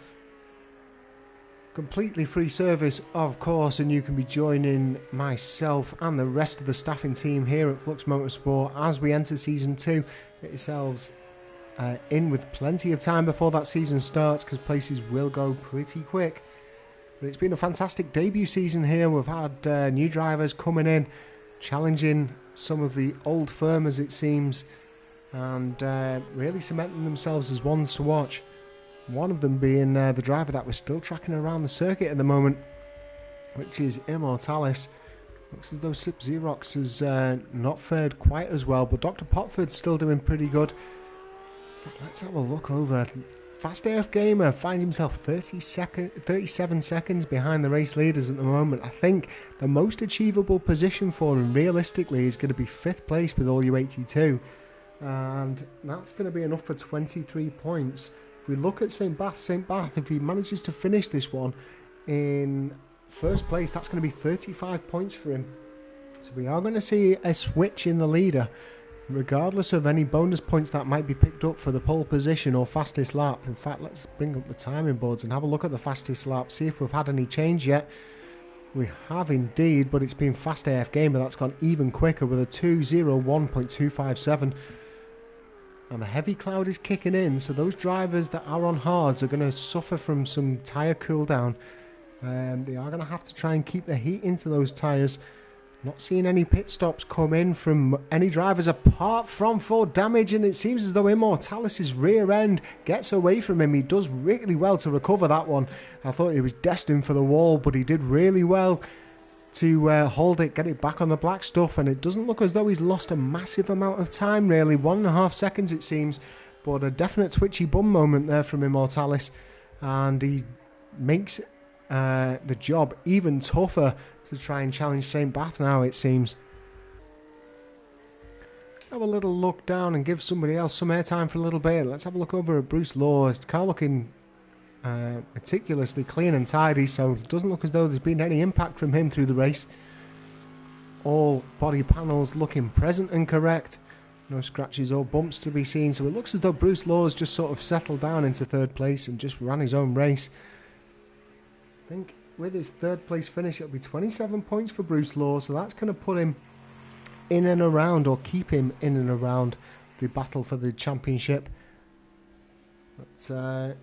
Completely free service, of course, and you can be joining myself and the rest of the staffing team here at Flux Motorsport as we enter Season 2. Get yourselves in with plenty of time before that season starts, because places will go pretty quick. But it's been a fantastic debut season here. We've had new drivers coming in, challenging some of the old firm as it seems, and really cementing themselves as ones to watch. One of them being the driver that we're still tracking around the circuit at the moment, which is eMotorsports. Looks as though Sip Xerox has not fared quite as well, but Dr. Potford's still doing pretty good. But let's have a look over. Fast AF Gamer finds himself 37 seconds behind the race leaders at the moment. I think the most achievable position for him realistically is going to be 5th place with All U82, and that's going to be enough for 23 points. If we look at St. Bath, if he manages to finish this one in first place. That's going to be 35 points for him. So we are going to see a switch in the leader, regardless of any bonus points that might be picked up for the pole position or fastest lap. In fact, let's bring up the timing boards and have a look at the fastest lap, see if we've had any change yet. We have indeed, but it's been Fast AF Gamer that's gone even quicker with a 2:01.257. And the heavy cloud is kicking in, so those drivers that are on hards are going to suffer from some tyre cool down. They are going to have to try and keep the heat into those tyres. Not seeing any pit stops come in from any drivers apart from Ford Damage, and it seems as though eMotorsports' rear end gets away from him. He does really well to recover that one. I thought he was destined for the wall, but he did really well to hold it, get it back on the black stuff, and it doesn't look as though he's lost a massive amount of time, really. 1.5 seconds it seems, but a definite twitchy bum moment there from eMotorsports, and he makes the job even tougher to try and challenge St. Bath now, it seems. Have a little look down and give somebody else some airtime for a little bit. Let's have a look over at Bruce Law. His car looking meticulously clean and tidy, so it doesn't look as though there's been any impact from him through the race. All body panels looking present and correct. No scratches or bumps to be seen, so it looks as though Bruce Law's just sort of settled down into third place and just ran his own race. I think with his third place finish it'll be 27 points for Bruce Law, so that's going to put him in and around, or keep him in and around the battle for the championship. But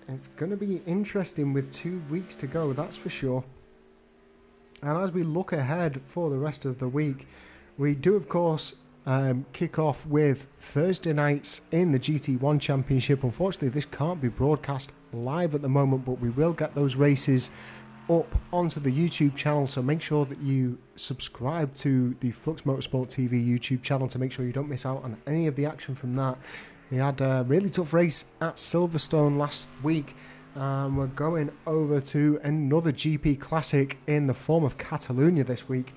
it's going to be interesting with 2 weeks to go, that's for sure. And as we look ahead for the rest of the week, we do of course kick off with Thursday nights in the GT1 Championship. Unfortunately, this can't be broadcast live at the moment, but we will get those races up onto the YouTube channel, so make sure that you subscribe to the Flux Motorsport TV YouTube channel to make sure you don't miss out on any of the action from that. We had a really tough race at Silverstone last week, and we're going over to another GP Classic in the form of Catalonia this week.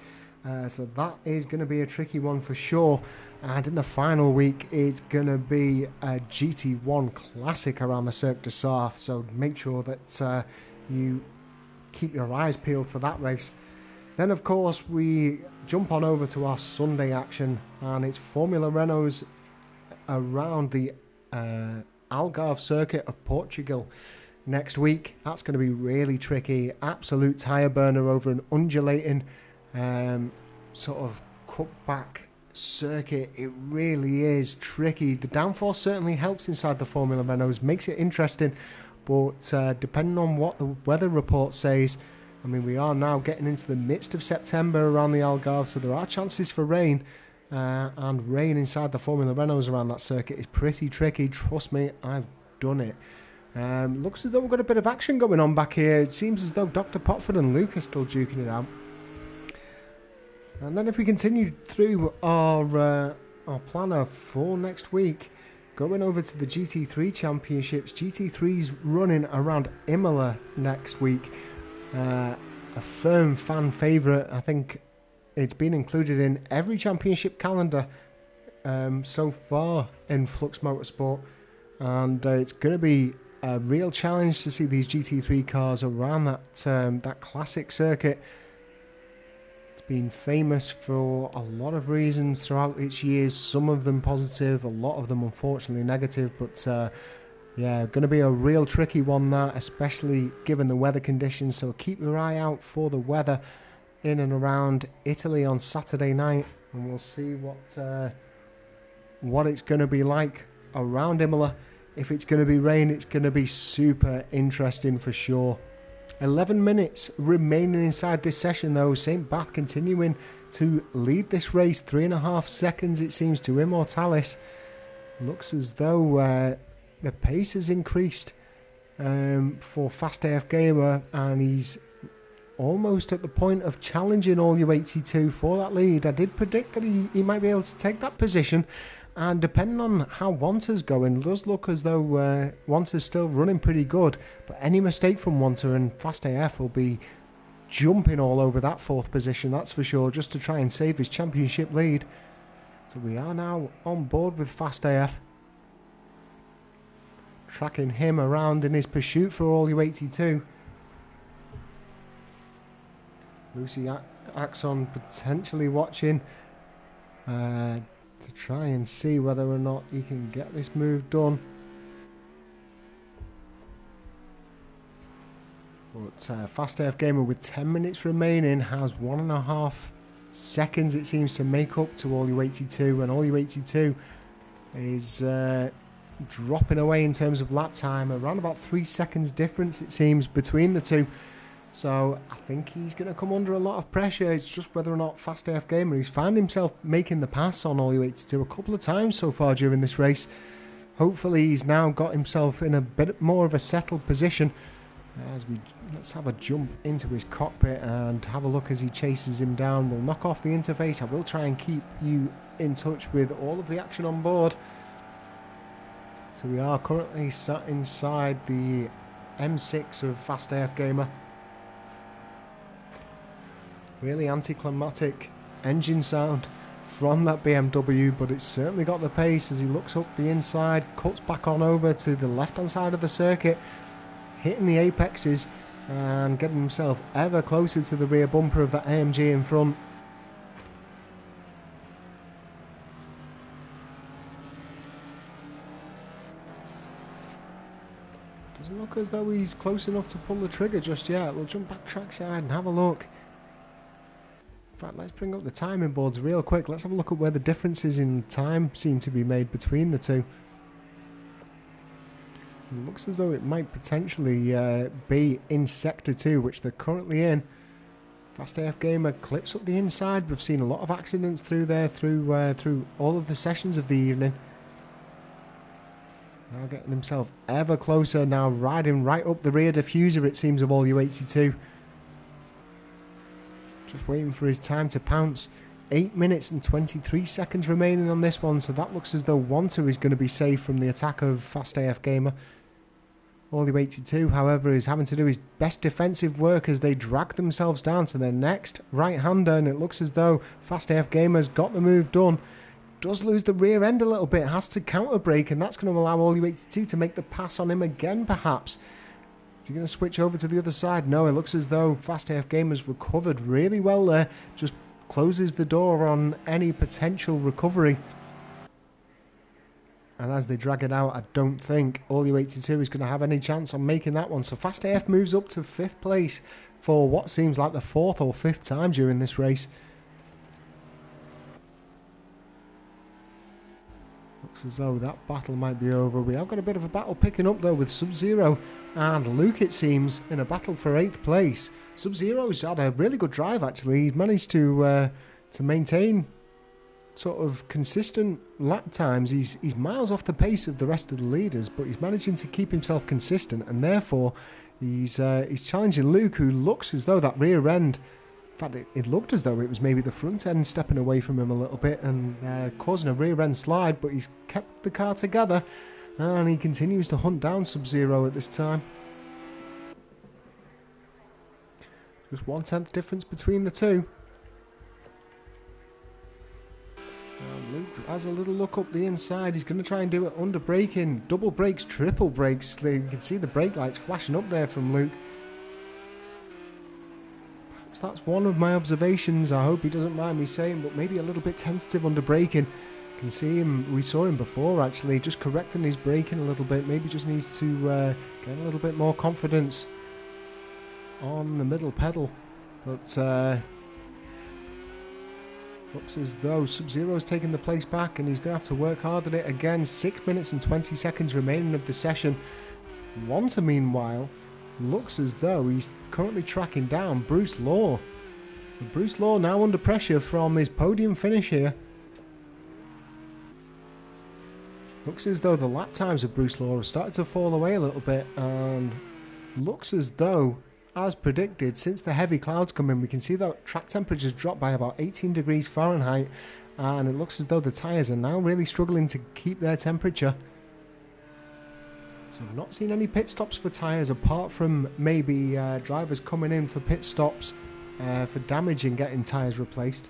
So that is going to be a tricky one for sure. And in the final week, it's going to be a GT1 Classic around the Cirque du Sarthe. So make sure that you keep your eyes peeled for that race. Then, of course, we jump on over to our Sunday action, and it's Formula Renault's around the Algarve circuit of Portugal next week. That's going to be really tricky. Absolute tyre burner over an undulating sort of cutback circuit. It really is tricky. The downforce certainly helps inside the Formula Renaults, makes it interesting, but depending on what the weather report says, I mean, we are now getting into the midst of September around the Algarve, so there are chances for rain, and rain inside the Formula Renaults around that circuit is pretty tricky. Trust me, I've done it. Looks as though we've got a bit of action going on back here. It seems as though Dr. Potford and Luke are still duking it out. And then if we continue through our planner for next week, going over to the GT3 Championships. GT3's running around Imola next week. A firm fan favourite. I think it's been included in every championship calendar so far in Flux Motorsport. And it's going to be a real challenge to see these GT3 cars around that classic circuit. Been famous for a lot of reasons throughout its years, some of them positive, a lot of them unfortunately negative, but yeah, going to be a real tricky one, that, especially given the weather conditions. So keep your eye out for the weather in and around Italy on Saturday night, and we'll see what it's going to be like around Imola. If it's going to be rain, it's going to be super interesting for sure. 11 minutes remaining inside this session though. St. Bath continuing to lead this race. 3.5 seconds it seems to eMotorsports. Looks as though the pace has increased for Fast AF Gamer, and he's almost at the point of challenging All U82 for that lead. I did predict that he might be able to take that position, and depending on how Wanter's going, it does look as though Wanter's still running pretty good, but any mistake from Wanter and Fast AF will be jumping all over that 4th position, that's for sure, just to try and save his championship lead. So we are now on board with Fast AF, tracking him around in his pursuit for All U82. Lucy Axon potentially watching to try and see whether or not he can get this move done. But Fast AF Gamer, with 10 minutes remaining, has 1.5 seconds, it seems, to make up to All U82, and All U82 is dropping away in terms of lap time, around about 3 seconds difference, it seems, between the two. So I think he's going to come under a lot of pressure. It's just whether or not Fast AF Gamer, he's found himself making the pass on All U82 a couple of times so far during this race. Hopefully he's now got himself in a bit more of a settled position. Let's have a jump into his cockpit and have a look as he chases him down. We'll knock off the interface. I will try and keep you in touch with all of the action on board. So we are currently sat inside the M6 of Fast AF Gamer. Really anticlimactic engine sound from that BMW, but it's certainly got the pace as he looks up the inside, cuts back on over to the left hand side of the circuit, hitting the apexes and getting himself ever closer to the rear bumper of that AMG in front. Doesn't look as though he's close enough to pull the trigger just yet. We'll jump back trackside and have a look. In fact, let's bring up the timing boards real quick. Let's have a look at where the differences in time seem to be made between the two. It looks as though it might potentially be in Sector 2, which they're currently in. Fast AF Gamer clips up the inside. We've seen a lot of accidents through there, through all of the sessions of the evening. Now getting himself ever closer, now riding right up the rear diffuser, it seems, of All U82. Just waiting for his time to pounce. 8 minutes and 23 seconds remaining on this one, so that looks as though Wanter is going to be safe from the attack of Fast AF Gamer. All U82, however, is having to do his best defensive work as they drag themselves down to their next right-hander, and it looks as though Fast AF Gamer's got the move done. Does lose the rear end a little bit, has to counter brake, and that's going to allow All U82 to make the pass on him again, perhaps. Is he going to switch over to the other side? No, it looks as though Fast AF Gamer's recovered really well there. Just closes the door on any potential recovery. And as they drag it out, I don't think All U82 is going to have any chance on making that one. So Fast AF moves up to 5th place for what seems like the 4th or 5th time during this race. Looks as though that battle might be over. We have got a bit of a battle picking up though with Sub-Zero and Luke, it seems, in a battle for 8th place. Sub-Zero's had a really good drive actually. He's managed to maintain sort of consistent lap times. He's miles off the pace of the rest of the leaders, but he's managing to keep himself consistent, and therefore he's challenging Luke, who looks as though that rear end, in fact it looked as though it was maybe the front end stepping away from him a little bit and causing a rear end slide, but he's kept the car together and he continues to hunt down Sub-Zero at this time. Just 1/10 difference between the two. Luke has a little look up the inside. He's going to try and do it under braking. Double brakes, triple brakes. You can see the brake lights flashing up there from Luke. Perhaps that's one of my observations. I hope he doesn't mind me saying, but maybe a little bit tentative under braking. You can see him, we saw him before actually, just correcting his braking a little bit. Maybe just needs to get a little bit more confidence on the middle pedal. But looks as though Sub-Zero's taking the place back and he's going to have to work hard at it again. 6 minutes and 20 seconds remaining of the session. Wanter, meanwhile, looks as though he's currently tracking down Bruce Law. So Bruce Law now under pressure from his podium finish here. Looks as though the lap times of Bruce Law have started to fall away a little bit, and looks as though, as predicted, since the heavy clouds come in, we can see that track temperatures drop by about 18 degrees Fahrenheit, and it looks as though the tyres are now really struggling to keep their temperature. So I've not seen any pit stops for tyres, apart from maybe drivers coming in for pit stops for damage and getting tyres replaced.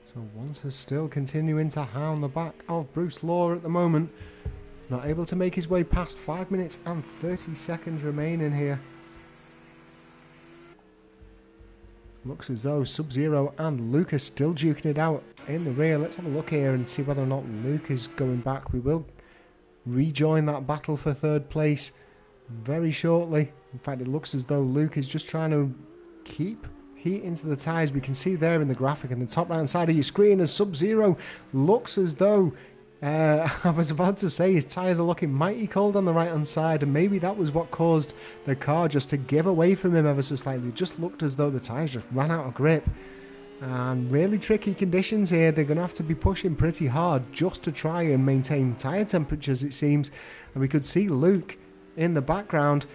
So Wanter's still continuing to hound the back of Bruce Law at the moment. Not able to make his way past 5 minutes and 30 seconds remaining here. Looks as though Sub-Zero and Luke are still duking it out in the rear. Let's have a look here and see whether or not Luke is going back. We will rejoin that battle for third place very shortly. In fact, it looks as though Luke is just trying to keep heat into the tyres. We can see there in the graphic in the top right hand side of your screen as Sub-Zero looks as though I was about to say his tyres are looking mighty cold on the right hand side, and maybe that was what caused the car just to give away from him ever so slightly. It just looked as though the tyres just ran out of grip. And really tricky conditions here. They're going to have to be pushing pretty hard just to try and maintain tyre temperatures, it seems. And we could see Luke in the background.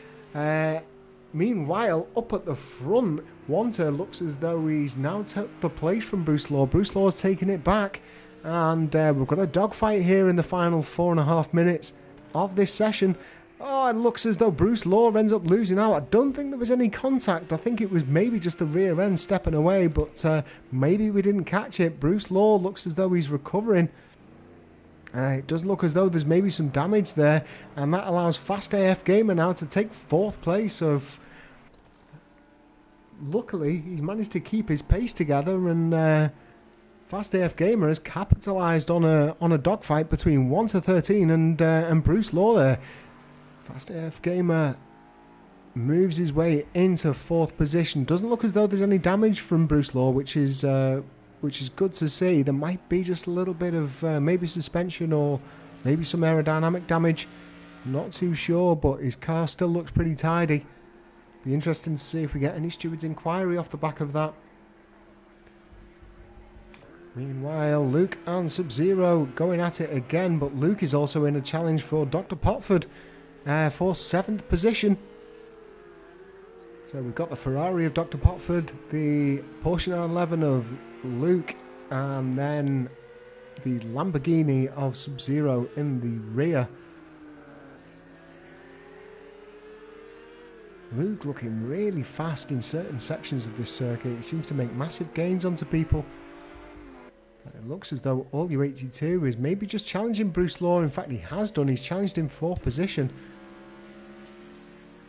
Meanwhile, up at the front, Wanter looks as though he's now took the place from Bruce Law. Bruce Law's taking it back. And we've got a dogfight here in the final 4.5 minutes of this session. Oh, it looks as though Bruce Law ends up losing out. I don't think there was any contact. I think it was maybe just the rear end stepping away, but maybe we didn't catch it. Bruce Law looks as though he's recovering. It does look as though there's maybe some damage there, and that allows Fast AF Gamer now to take 4th place. Luckily, he's managed to keep his pace together, and Fast AF Gamer has capitalised on a dogfight between 1-13 and Bruce Law there. Fast AF Gamer moves his way into 4th position. Doesn't look as though there's any damage from Bruce Law, which is good to see. There might be just a little bit of maybe suspension or maybe some aerodynamic damage. Not too sure, but his car still looks pretty tidy. Be interesting to see if we get any steward's inquiry off the back of that. Meanwhile, Luke and Sub-Zero going at it again, but Luke is also in a challenge for Dr. Potford for 7th position. So we've got the Ferrari of Dr. Potford, the Porsche 911 of Luke, and then the Lamborghini of Sub-Zero in the rear. Luke looking really fast in certain sections of this circuit. He seems to make massive gains onto people. It looks as though All U82 is maybe just challenging Bruce Law. In fact, he has done. He's challenged in 4th position.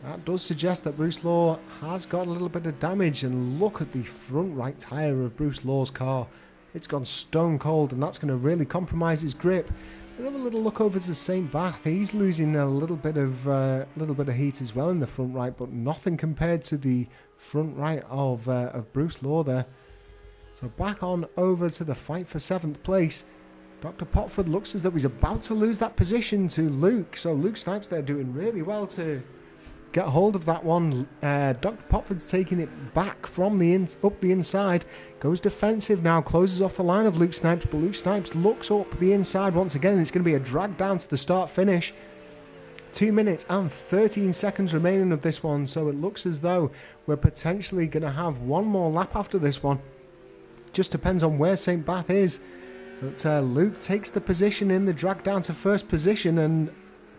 That does suggest that Bruce Law has got a little bit of damage. And look at the front right tyre of Bruce Law's car. It's gone stone cold, and that's going to really compromise his grip. Let's have a little look over to St. Bath. He's losing a little bit of heat as well in the front right, but nothing compared to the front right of Bruce Law there. So back on over to the fight for 7th place. Dr. Potford looks as though he's about to lose that position to Luke. So Luke Snipes there doing really well to get hold of that one. Dr. Potford's taking it back from up the inside. Goes defensive now, closes off the line of Luke Snipes, but Luke Snipes looks up the inside once again, and it's going to be a drag down to the start-finish. 2 minutes and 13 seconds remaining of this one, so it looks as though we're potentially going to have one more lap after this one. Just depends on where St. Bath is. But Luke takes the position in the drag down to 1st position, and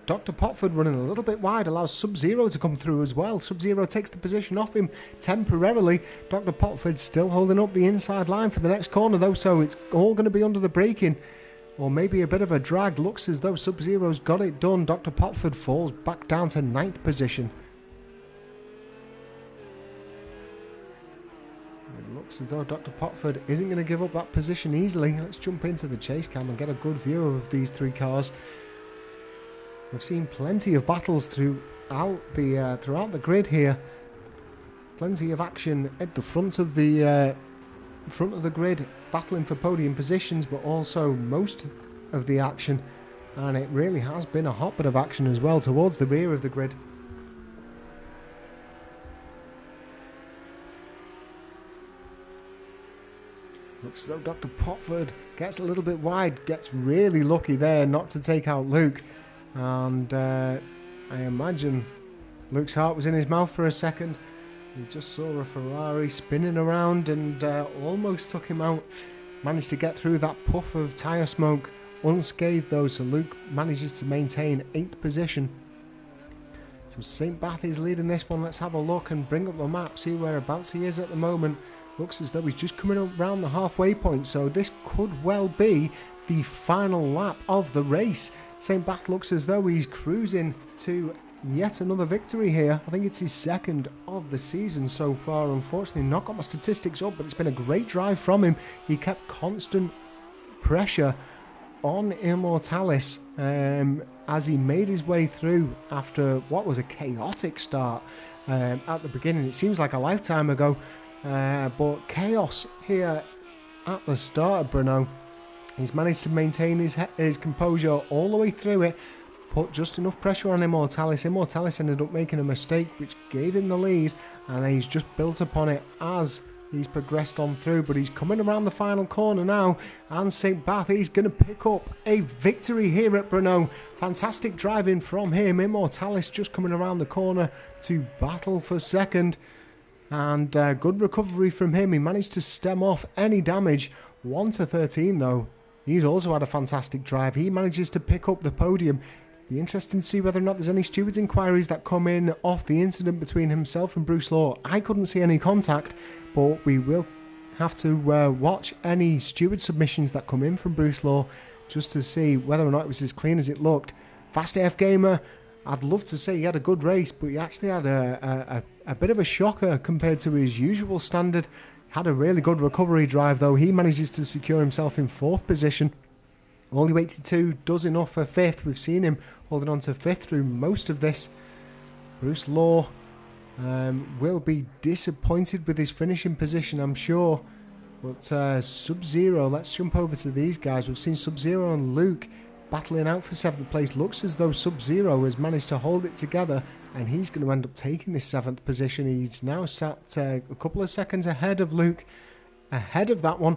Dr. Potford running a little bit wide allows Sub-Zero to come through as well. Sub-Zero takes the position off him temporarily. Dr. Potford still holding up the inside line for the next corner though, so it's all going to be under the braking. Or maybe a bit of a drag. Looks as though Sub-Zero's got it done. Dr. Potford falls back down to 9th position. It looks as though Dr. Potford isn't going to give up that position easily. Let's jump into the chase cam and get a good view of these 3 cars. We've seen plenty of battles throughout the grid here. Plenty of action at the front of the grid, battling for podium positions, but also most of the action, and it really has been a hotbed of action as well towards the rear of the grid. Looks as though Dr. Potford gets a little bit wide, gets really lucky there not to take out Luke. And I imagine Luke's heart was in his mouth for a second. He just saw a Ferrari spinning around and almost took him out. Managed to get through that puff of tyre smoke unscathed though, so Luke manages to maintain 8th position. So St. Bath is leading this one. Let's have a look and bring up the map, see whereabouts he is at the moment. Looks as though he's just coming around the halfway point, so this could well be the final lap of the race. St. Bath looks as though he's cruising to yet another victory here. I think it's his second of the season so far. Unfortunately, not got my statistics up, but it's been a great drive from him. He kept constant pressure on Immortalis as he made his way through after what was a chaotic start at the beginning. It seems like a lifetime ago, but chaos here at the start of Brno. He's managed to maintain his composure all the way through it, put just enough pressure on Immortalis. Immortalis ended up making a mistake which gave him the lead, and he's just built upon it as he's progressed on through. But he's coming around the final corner now, and St. Bath is going to pick up a victory here at Brno. Fantastic driving from him. Immortalis just coming around the corner to battle for second, and good recovery from him. He managed to stem off any damage. 1-13 though. He's also had a fantastic drive. He manages to pick up the podium. Be interesting to see whether or not there's any stewards' inquiries that come in off the incident between himself and Bruce Law. I couldn't see any contact, but we will have to watch any steward submissions that come in from Bruce Law just to see whether or not it was as clean as it looked. Fast AF Gamer, I'd love to say he had a good race, but he actually had a bit of a shocker compared to his usual standard. Had a really good recovery drive though. He manages to secure himself in 4th position. Only 82 does enough for 5th. We've seen him holding on to 5th through most of this. Bruce Law will be disappointed with his finishing position, I'm sure. But Sub-Zero, let's jump over to these guys. We've seen Sub-Zero and Luke battling out for 7th place. Looks as though Sub-Zero has managed to hold it together, and he's going to end up taking this 7th position. He's now sat a couple of seconds ahead of Luke, ahead of that one.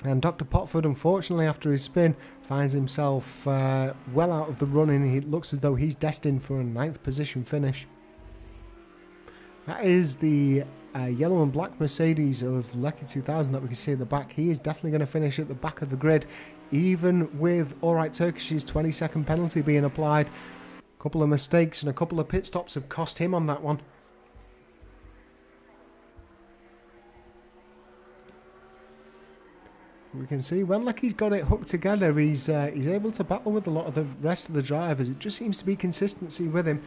And Dr. Potford, unfortunately, after his spin, finds himself well out of the running. It looks as though he's destined for a 9th position finish. That is the yellow and black Mercedes of Lucky 2000 that we can see at the back. He is definitely going to finish at the back of the grid, even with Alright Turkish's 20-second penalty being applied. A couple of mistakes and a couple of pit stops have cost him on that one. We can see when Lecky's got it hooked together, he's able to battle with a lot of the rest of the drivers. It just seems to be consistency with him.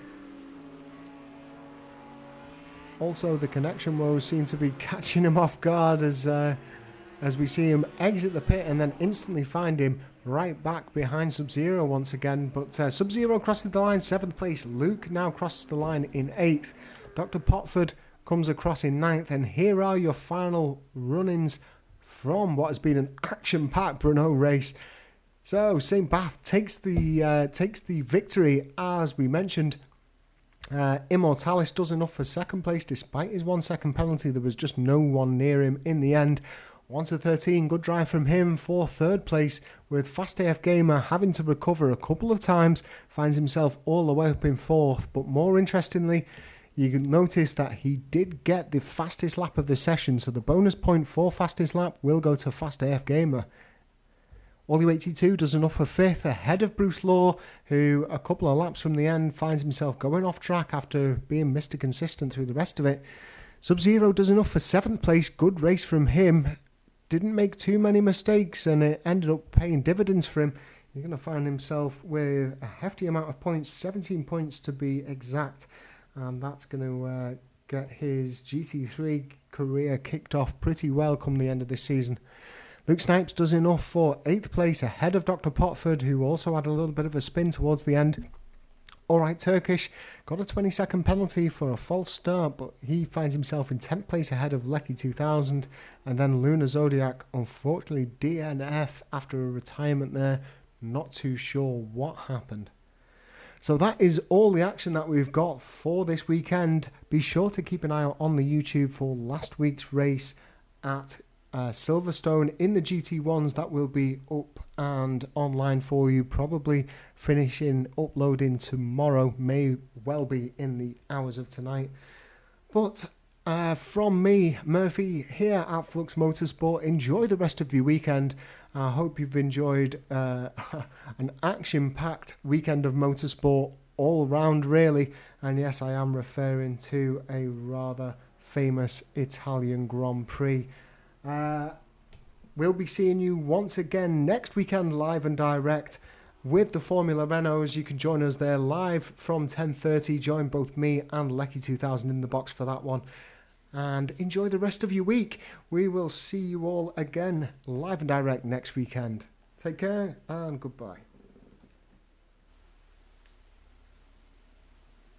Also, the connection woes seem to be catching him off guard as we see him exit the pit and then instantly find him right back behind Sub-Zero once again. But Sub-Zero crosses the line, 7th place. Luke now crosses the line in 8th. Dr. Potford comes across in 9th. And here are your final run-ins from what has been an action-packed Brno race. So St. Bath takes the victory, as we mentioned. Immortalis does enough for 2nd place despite his 1 second penalty. There was just no one near him in the end. 1-13, good drive from him for 3rd place, with Fast AF Gamer having to recover a couple of times, finds himself all the way up in 4th. But more interestingly, you can notice that he did get the fastest lap of the session, so the bonus point for fastest lap will go to Fast AF Gamer. Ollie82 does enough for 5th, ahead of Bruce Law, who a couple of laps from the end finds himself going off track after being Mr. Consistent through the rest of it. Sub-Zero does enough for 7th place, good race from him. Didn't make too many mistakes and it ended up paying dividends for him. He's going to find himself with a hefty amount of points, 17 points to be exact. And that's going to get his GT3 career kicked off pretty well come the end of this season. Luke Snipes does enough for 8th place, ahead of Dr. Potford, who also had a little bit of a spin towards the end. Alright Turkish got a 20-second penalty for a false start, but he finds himself in 10th place ahead of Lecky 2000. And then Lunar Zodiac, unfortunately DNF after a retirement there. Not too sure what happened. So that is all the action that we've got for this weekend. Be sure to keep an eye out on the YouTube for last week's race at Silverstone in the GT1s. That will be up and online for you, probably finishing uploading tomorrow, may well be in the hours of tonight. But from me, Murphy, here at Flux Motorsport, enjoy the rest of your weekend. I hope you've enjoyed an action-packed weekend of motorsport all round, really. And yes, I am referring to a rather famous Italian Grand Prix. We'll be seeing you once again next weekend live and direct. with the Formula Renaults. You can join us there live from 10:30. Join both me and Lecky 2000 in the box for that one. And enjoy the rest of your week. We will see you all again live and direct next weekend. Take care and goodbye.